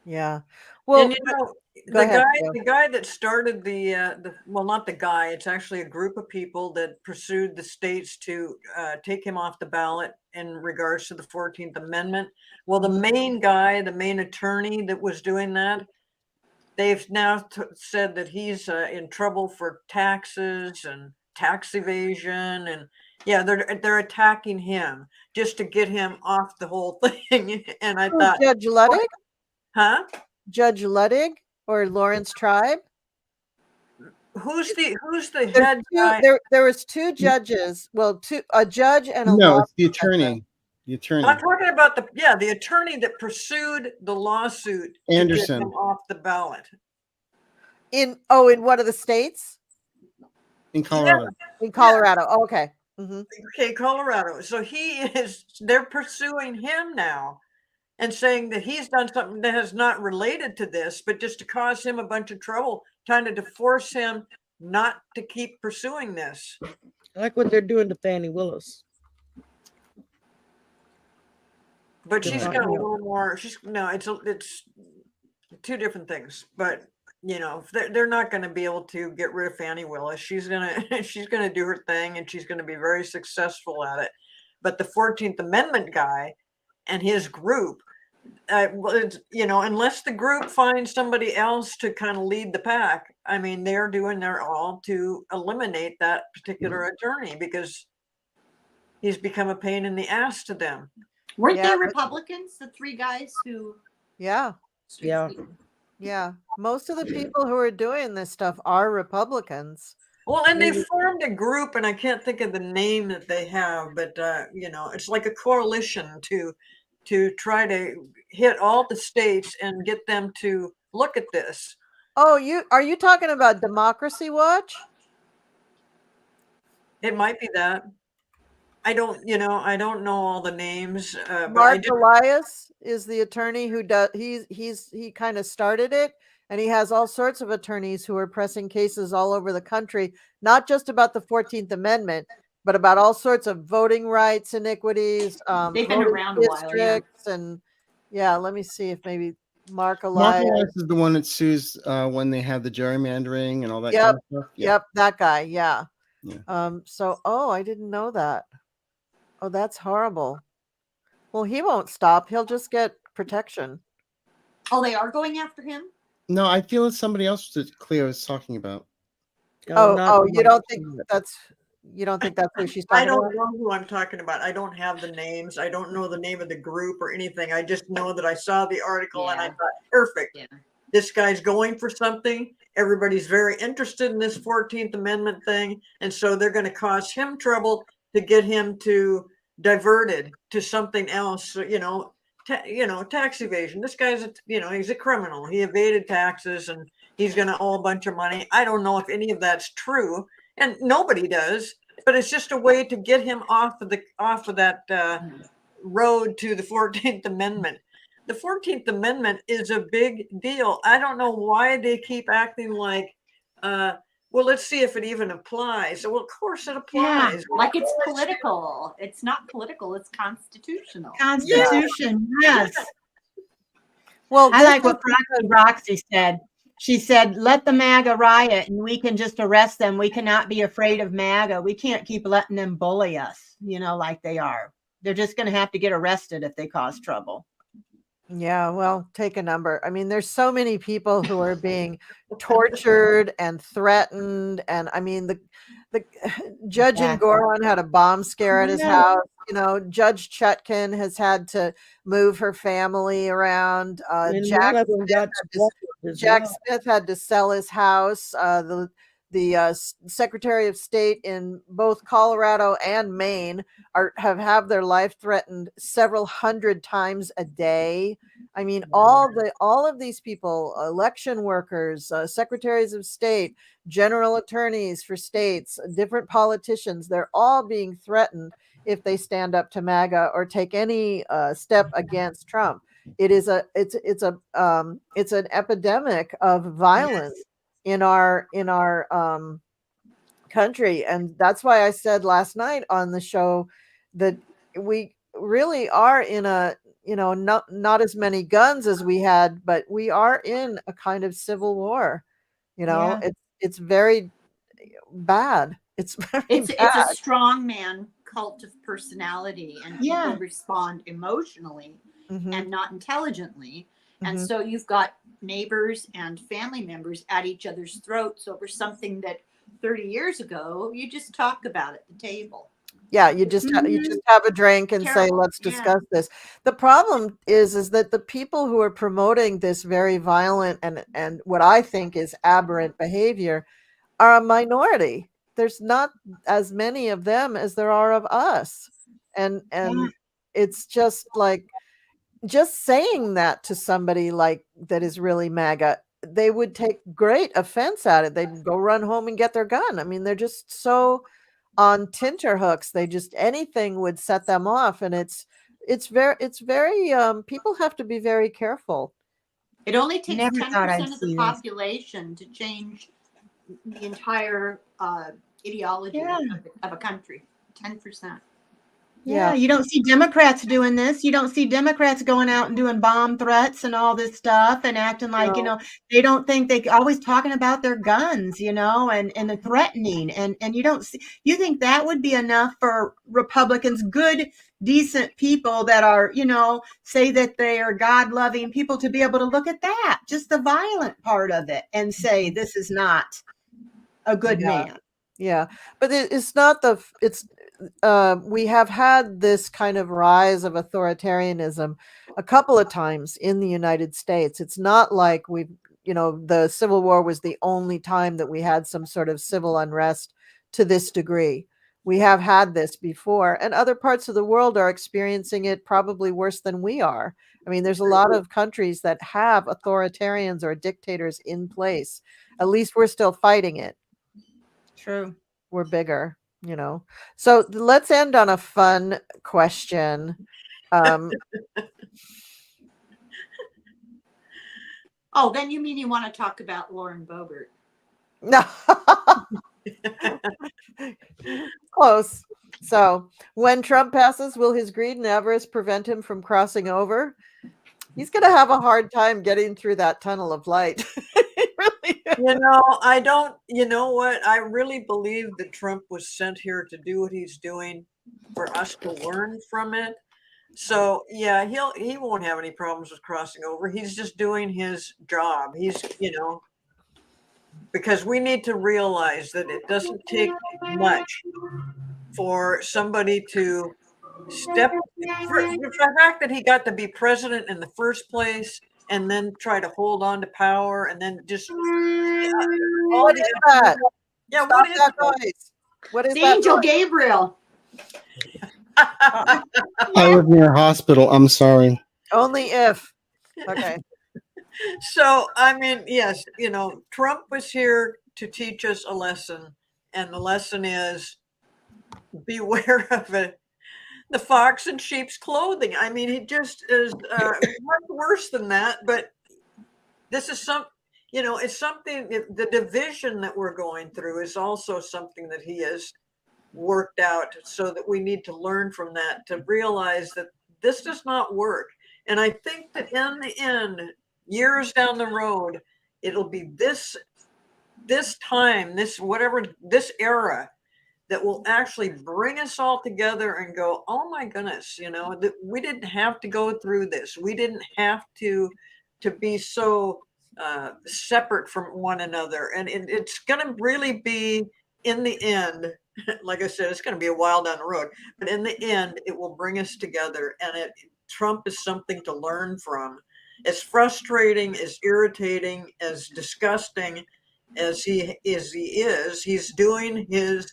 Yeah. Well, And you know, go ahead, Joe. the guy that started the well, not the guy, it's actually a group of people that pursued the states to take him off the ballot in regards to the 14th Amendment. Well, the main guy, the main attorney that was doing that, they've now said that he's in trouble for taxes and tax evasion, and yeah, they're attacking him just to get him off the whole thing. And I thought, Judge Ludwig? huh? Judge Ludwig or Lawrence Tribe? Who's the There's head guy? there was 2 judges. Well, a judge and a No, law it's the professor. attorney. The attorney. I'm talking about the attorney that pursued the lawsuit to get Anderson. him off the ballot. In one of the states? In Colorado. In Colorado. Oh, okay. Mm-hmm. Okay, Colorado. So they're pursuing him now and saying that he's done something that is not related to this, but just to cause him a bunch of trouble, trying to force him not to keep pursuing this. I like what they're doing to Fannie Willis. But she's Right. got a little more. It's 2 different things. But you know, they're not going to be able to get rid of Fannie Willis. She's gonna do her thing, and she's going to be very successful at it. But the 14th Amendment guy and his group, unless the group finds somebody else to kind of lead the pack, I mean, they're doing their all to eliminate that particular attorney because he's become a pain in the ass to them. Weren't Yeah, they but- Republicans, the 3 guys who? Yeah. Yeah. Yeah. Most of the people who are doing this stuff are Republicans. Well, and they formed a group, and I can't think of the name that they have, but it's like a coalition to try to hit all the states and get them to look at this. Oh, are you talking about Democracy Watch? It might be that. I don't know all the names. But Mark Elias is the attorney who does. He kind of started it, and he has all sorts of attorneys who are pressing cases all over the country, not just about the 14th Amendment, but about all sorts of voting rights iniquities. They've been voting around a while, yeah. districts, and let me see if maybe Mark Mark Elias. Elias is the one that sues when they have the gerrymandering and all that Yep. kind of stuff. Yeah. Yep, that guy. Yeah. Yeah. I didn't know that. Oh, that's horrible. Well, he won't stop. He'll just get protection. Oh, they are going after him? No, I feel it's somebody else that Cleo is talking about. You don't think that's who she's I talking don't about? know who I'm talking about. I don't have the names. I don't know the name of the group or anything. I just know that I saw the article and I Yeah. thought, perfect. Yeah. This guy's going for something. Everybody's very interested in this 14th Amendment thing. And so they're going to cause him trouble to get him to diverted to something else, tax evasion. This guy's, he's a criminal. He evaded taxes and he's going to owe a bunch of money. I don't know if any of that's true, and nobody does, but it's just a way to get him off of that road to the 14th Amendment. The 14th Amendment is a big deal. I don't know why they keep acting like, well, let's see if it even applies. Well, of course it applies. Like it's political. It's not political, it's constitutional. Constitution, yes. Well, I like what Roxy said. She said, let the MAGA riot and we can just arrest them. We cannot be afraid of MAGA. We can't keep letting them bully us, like they are. They're just going to have to get arrested if they cause trouble. Yeah, well, take a number. I mean, there's so many people who are being tortured and threatened. And I mean, the judge in Goron had a bomb scare at his house. Judge Chutkin has had to move her family around. And Jack one of them got Smith had to sell his house. The Secretary of State in both Colorado and Maine have their life threatened several hundred times a day. I mean, all of these people, election workers, secretaries of state, general attorneys for states, different politicians, they're all being threatened if they stand up to MAGA or take any step against Trump. It's an epidemic of violence Yes. in our country, and that's why I said last night on the show that we really are in a, not as many guns as we had, but we are in a kind of civil war. Yeah. It's very bad. It's very It's a bad. strong man cult of personality, and Yeah. people respond emotionally Mhm, and not intelligently. And mhm. so you've got neighbors and family members at each other's throats over something that 30 years ago you just talk about at the table. Yeah, you just have a drink and say, Terrible. let's Yeah. discuss this. The problem is that the people who are promoting this very violent and what I think is aberrant behavior are a minority. There's not as many of them as there are of us. And Yeah. it's just like, just saying that to somebody like that is really MAGA, they would take great offense at it. They'd go run home and get their gun. I mean, they're just so on tenterhooks. They just, anything would set them off. And it's very people have to be very careful. It only takes Never thought I'd 10% of the see this. population to change the entire ideology Yeah. of a country. 10%. Yeah, you don't see Democrats doing this. You don't see Democrats going out and doing bomb threats and all this stuff and acting like, No. they don't think they always talking about their guns, and the threatening. And you don't see, you think that would be enough for Republicans, good, decent people that are, say that they are God loving people, to be able to look at that, just the violent part of it, and say, this is not a good man. Yeah, but it's not we have had this kind of rise of authoritarianism a couple of times in the United States. It's not like the Civil War was the only time that we had some sort of civil unrest to this degree. We have had this before, and other parts of the world are experiencing it probably worse than we are. I mean, there's a lot of countries that have authoritarians or dictators in place. At least we're still fighting it. True. We're bigger, So let's end on a fun question. Oh, then you mean you want to talk about Lauren Boebert? No. Close. So when Trump passes, will his greed and avarice prevent him from crossing over? He's going to have a hard time getting through that tunnel of light. Really. I don't, you know what? I really believe that Trump was sent here to do what he's doing for us to learn from it. So yeah, he won't have any problems with crossing over. He's just doing his job. He's, because we need to realize that it doesn't take much for somebody to step, for the fact that he got to be president in the first place and then try to hold on to power and then just What is that? Yeah, Stop what is that that? noise? What is The that angel noise? Gabriel. I live near a hospital. I'm sorry. Only if. Okay. So, I mean, yes, Trump was here to teach us a lesson, and the lesson is beware of it. The fox in sheep's clothing. I mean, he just is much worse than that. But this is it's something. The division that we're going through is also something that he has worked out, so that we need to learn from that, to realize that this does not work. And I think that in the end, years down the road, it'll be this time, this era that will actually bring us all together and go, oh my goodness, that we didn't have to go through this. We didn't have to be so separate from one another. And it's going to really be, in the end, like I said, it's going to be a while down the road, but in the end, it will bring us together. And Trump is something to learn from. As frustrating, as irritating, as disgusting as he is, he's doing his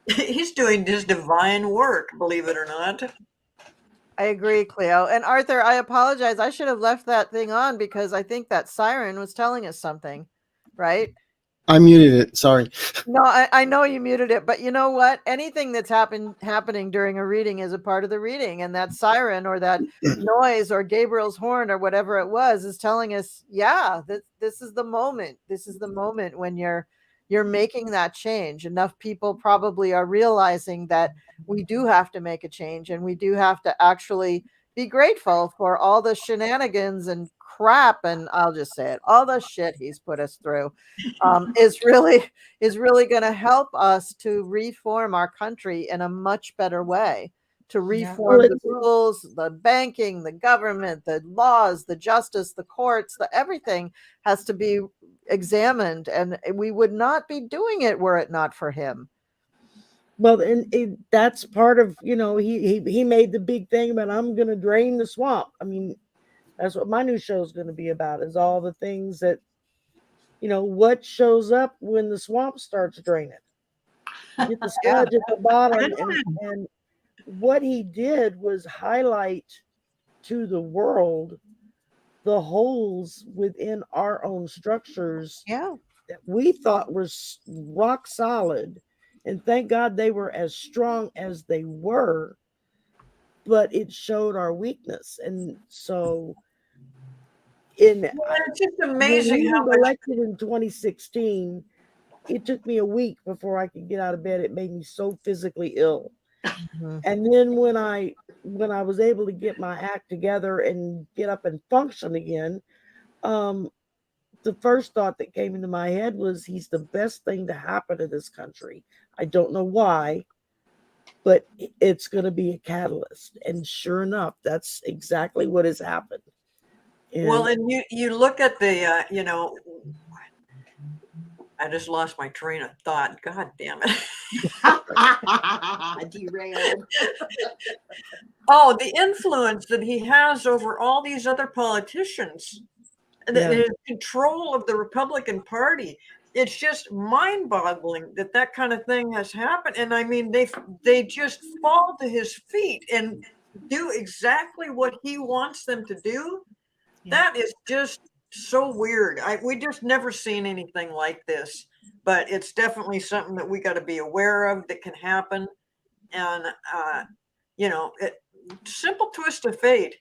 he's doing his divine work, believe it or not. I agree, Cleo. And Arthur, I apologize. I should have left that thing on because I think that siren was telling us something, right? I muted it. Sorry. No, I know you muted it, but you know what? Anything that's happening during a reading is a part of the reading, and that siren or that noise or Gabriel's horn or whatever it was is telling us, yeah, this is the moment. This is the moment when you're making that change. Enough people probably are realizing that we do have to make a change, and we do have to actually be grateful for all the shenanigans and crap, and I'll just say it, all the shit he's put us through. Is really going to help us to reform our country in a much better way, to Yeah. reform the rules, the banking, the government, the laws, the justice, the courts, the everything has to be examined, and we would not be doing it were it not for him. Well, and that's part of, he made the big thing about I'm going to drain the swamp. I mean, that's what my new show is going to be about, is all the things that, what shows up when the swamp starts draining. Get the sludge at the bottom. And what he did was highlight to the world the holes within our own structures Yeah. that we thought were rock solid. And thank God they were as strong as they were, but it showed our weakness. And so It's just when amazing we how were much. elected in 2016, it took me a week before I could get out of bed. It made me so physically ill. Mhm. And then when I was able to get my act together and get up and function again, the first thought that came into my head was, he's the best thing to happen to this country. I don't know why, but it's going to be a catalyst. And sure enough, that's exactly what has happened. Well, and you look at the I just lost my train of thought. God damn it. Derailed. Oh, the influence that he has over all these other politicians, and his control of the Republican Party. It's just mind-boggling that kind of thing has happened. And I mean, they just fall to his feet and do exactly what he wants them to do. That is just so weird. We just never seen anything like this. But it's definitely something that we got to be aware of that can happen. And simple twist of fate.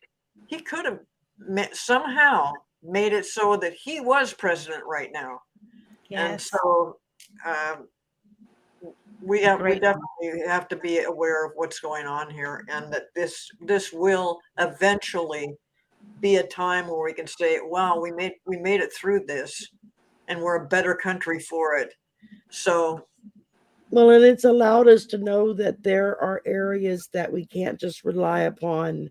He could have somehow made it so that he was president right now. And Yes. so we definitely have to be aware of what's going on here, and that this will eventually be a time where we can say, wow, we made it through this, and we're a better country for it. So well, and it's allowed us to know that there are areas that we can't just rely upon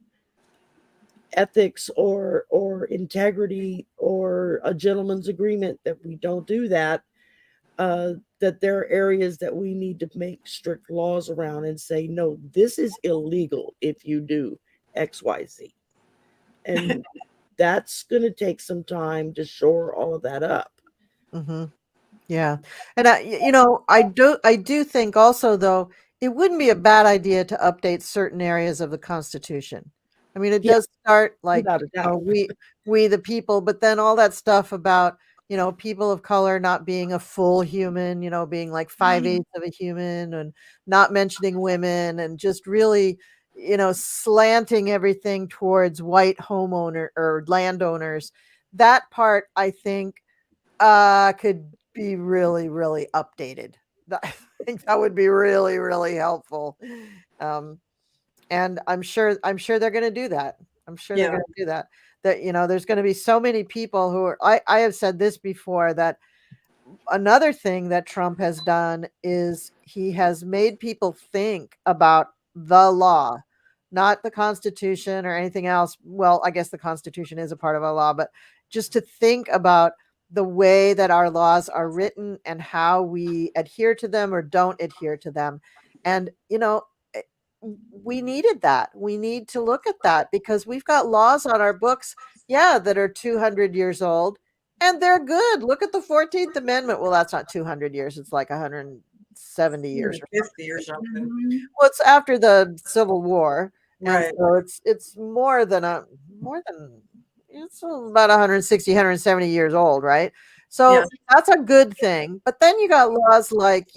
ethics or integrity or a gentleman's agreement, that we don't do that. That there are areas that we need to make strict laws around and say, no, this is illegal if you do XYZ. And that's going to take some time to shore all of that up. Mm-hmm. Yeah. And I do think also, though, it wouldn't be a bad idea to update certain areas of the Constitution. I mean, it Yeah, does start like, without a doubt. we the people, but then all that stuff about, people of color not being a full human, being like 5/8 of a human, and not mentioning women, and just really, slanting everything towards white homeowner or landowners. That part, I think, could be really, really updated. I think that would be really, really helpful. And I'm sure they're going to do that. I'm sure they're yeah, going to do that. That, there's going to be so many people who are, I have said this before, that another thing that Trump has done is he has made people think about the law, not the Constitution or anything else. Well, I guess the Constitution is a part of our law, but just to think about the way that our laws are written and how we adhere to them or don't adhere to them. And, eh, we needed that. We need to look at that because we've got laws on our books, yeah, that are 200 years old. And they're good. Look at the 14th Amendment. Well, that's not 200 years. It's like 170 years. 50 or something. Mhm. Well, it's after the Civil War. And Right. so it's it's about 160, 170 years old, right? So Yeah. that's a good thing. But then you got laws like,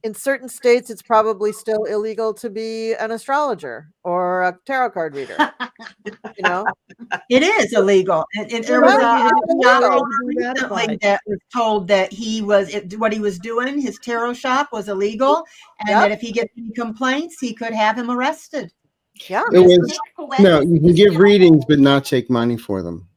in certain states, it's probably still illegal to be an astrologer or a tarot card reader. You know, It is illegal. And there Well, was that's a illegal. shop To be recently ratified. that was told that what he was doing, his tarot shop was illegal, and Yep. that if he gets any complaints, he could have him arrested. Yeah, It was Nick Fuentes no. You can is give still- readings, but not take money for them.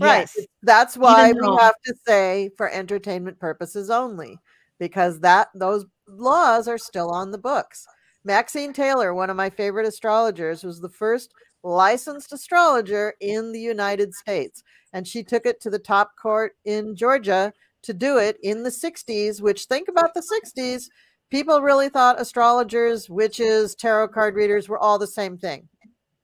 right. Yes. That's why we though- have to say for entertainment purposes only, because those laws are still on the books. Maxine Taylor, one of my favorite astrologers, was the first licensed astrologer in the United States, and she took it to the top court in Georgia to do it in the 60s, which, think about the 60s, people really thought astrologers, witches, tarot card readers were all the same thing.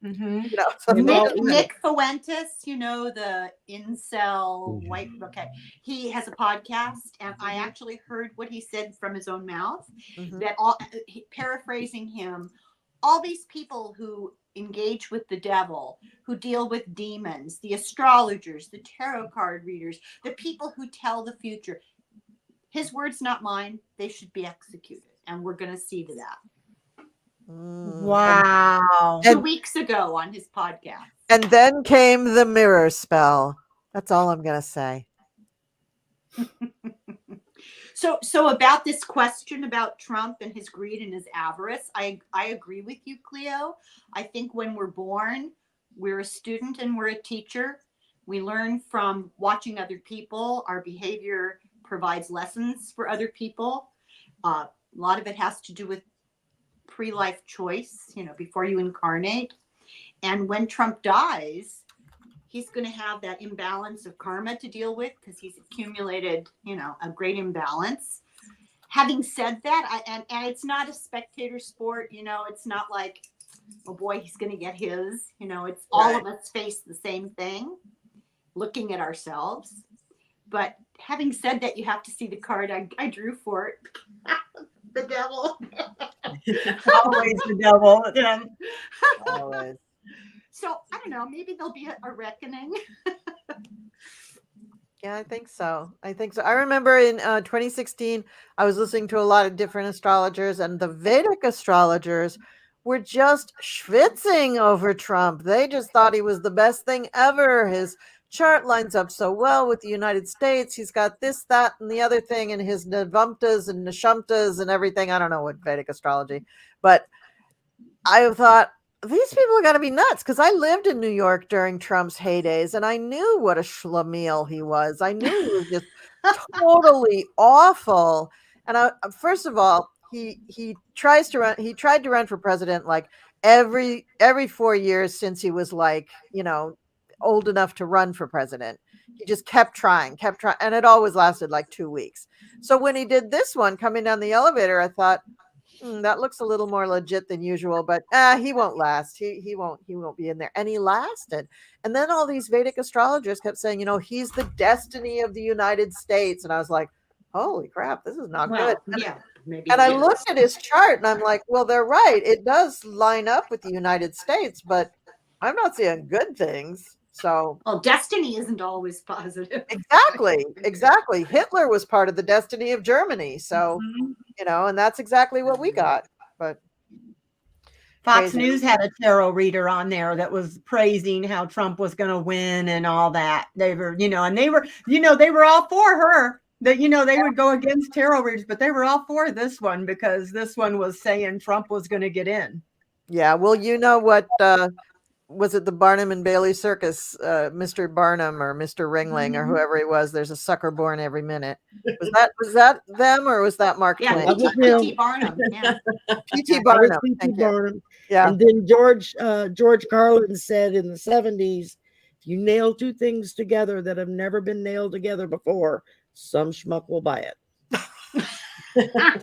Mhm. So They've they all- just- Nick Fuentes, the incel white. Okay, he has a podcast, and I actually heard what he said from his own mouth. Mhm. That paraphrasing him, all these people who engage with the devil, who deal with demons, the astrologers, the tarot card readers, the people who tell the future. His words, not mine. They should be executed, and we're going to see to that. Wow. 2 weeks ago on his podcast. And then came the mirror spell. That's all I'm going to say. So about this question about Trump and his greed and his avarice, I agree with you, Cleo. I think when we're born, we're a student and we're a teacher. We learn from watching other people. Our behavior provides lessons for other people. A lot of it has to do with pre-life choice, before you incarnate. And when Trump dies, he's going to have that imbalance of karma to deal with because he's accumulated, a great imbalance. Having said that, and it's not a spectator sport, it's not like, oh boy, he's going to get his, it's all of us face the same thing, looking at ourselves. But having said that, you have to see the card I drew for it. The devil. Always the devil. Yeah. Always. So I don't know, maybe there'll be a reckoning. Yeah, I think so. I remember in 2016, I was listening to a lot of different astrologers, and the Vedic astrologers were just schwitzing over Trump. They just thought he was the best thing ever. His chart lines up so well with the United States. He's got this, that, and the other thing, and his Navamtas and Nishamtas and everything. I don't know what Vedic astrology, but I thought, these people got to be nuts, because I lived in New York during Trump's heydays, and I knew what a schlemiel he was. I knew he was just totally awful. And first of all, he tried to run for president like every 4 years since he was like, old enough to run for president. He just kept trying, and it always lasted like 2 weeks. So when he did this one coming down the elevator, I thought, that looks a little more legit than usual, but he won't last. He won't be in there. And he lasted. And then all these Vedic astrologers kept saying, he's the destiny of the United States. And I was like, holy crap, this is not good. Yeah, maybe. And I looked at his chart and I'm like, well, they're right. It does line up with the United States, but I'm not seeing good things. So well, destiny isn't always positive. Exactly. Hitler was part of the destiny of Germany. So, and that's exactly what we got. But Fox crazy. News had a tarot reader on there that was praising how Trump was going to win and all that. They were, and they were all for her. That they would go against tarot readers, but they were all for this one because this one was saying Trump was going to get in. Yeah, well, you know what? Was it the Barnum and Bailey Circus? Mr. Barnum or Mr. Ringling or whoever he was. There's a sucker born every minute. Was that them or was that Mark Yeah, Twain? P.T. Barnum. Yeah. P.T. Barnum. P.T. Thank you. Barnum. Yeah. And then George Carlin said in the 70s, if you nail two things together that have never been nailed together before, some schmuck will buy it. Oh,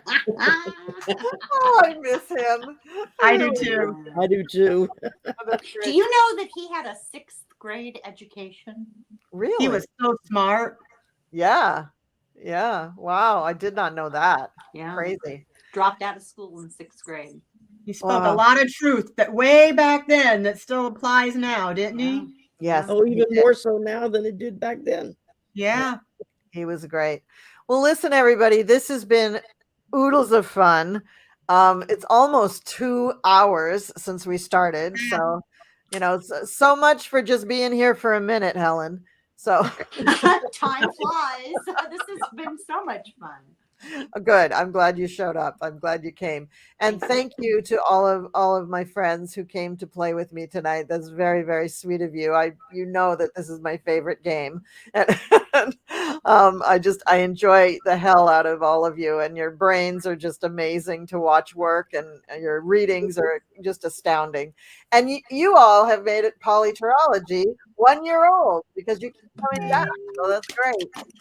I miss him. I do too. I do too. Oh, that's Do great. you know that he had a 6th grade education? Really? He was so smart. Yeah. Yeah. Wow. I did not know that. Yeah. Crazy. Dropped out of school in 6th grade. He spoke a Wow. lot of truth that way back then that still applies now, didn't Yeah. he? Yes. Oh, he even did. more so now than it did back then. Yeah. He was great. Well, listen, everybody, this has been oodles of fun. It's almost 2 hours since we started. So, so much for just being here for a minute, Helen. So Time flies. This has been so much fun. good. I'm glad you showed up. I'm glad you came. And thank you to all of my friends who came to play with me tonight. That's very, very sweet of you. You know that this is my favorite game. And I enjoy the hell out of all of you, and your brains are just amazing to watch work, and your readings are just astounding. And you all have made it Polytarology 1 year old because you keep coming back. So that's great.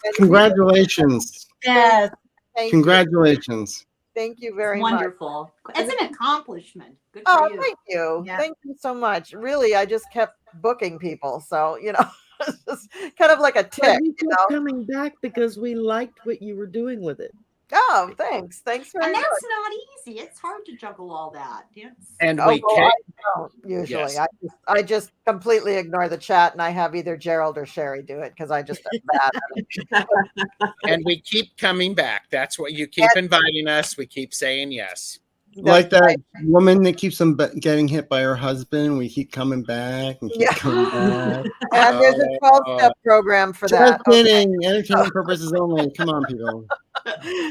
And Congratulations. Yes. thank you. Congratulations. Thank you It's very much. wonderful. It's an accomplishment. Good Oh, for you. thank you. Yeah. Thank you so much. Really, I just kept booking people. So, it's just kind of like a But tick, we kept coming back because we liked what you were doing with it. Oh, thanks. Thanks very And much. that's not easy. It's hard to juggle all that. Yes. And Oh, we well, came, I don't usually. Yes. I just completely ignore the chat, and I have either Gerald or Sherry do it because I just am bad at it. and we keep coming back. That's what you keep inviting us. We keep saying yes. Like That's that right. woman that keeps them getting hit by her husband. We keep coming back and keep Yeah. coming back. And there's a 12-step program for Just that. Okay. kidding. Entertainment purposes only. Come on, people.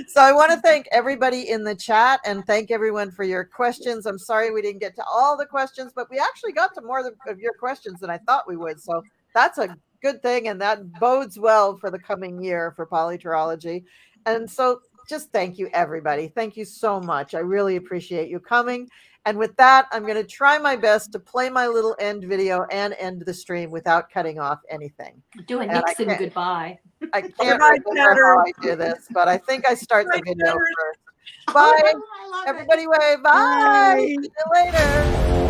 So I want to thank everybody in the chat and thank everyone for your questions. I'm sorry we didn't get to all the questions, but we actually got to more of your questions than I thought we would. So that's a good thing, and that bodes well for the coming year for Polytarology. And so just thank you, everybody. Thank you so much. I really appreciate you coming. And with that, I'm going to try my best to play my little end video and end the stream without cutting off anything. Do a And I Nixon can't- goodbye. I can't Goodbye, remember how I chatters. do this, but I think I start the Goodbye, video chatters. first. Bye, I love it. everybody. Wave. Bye. Bye. See you later.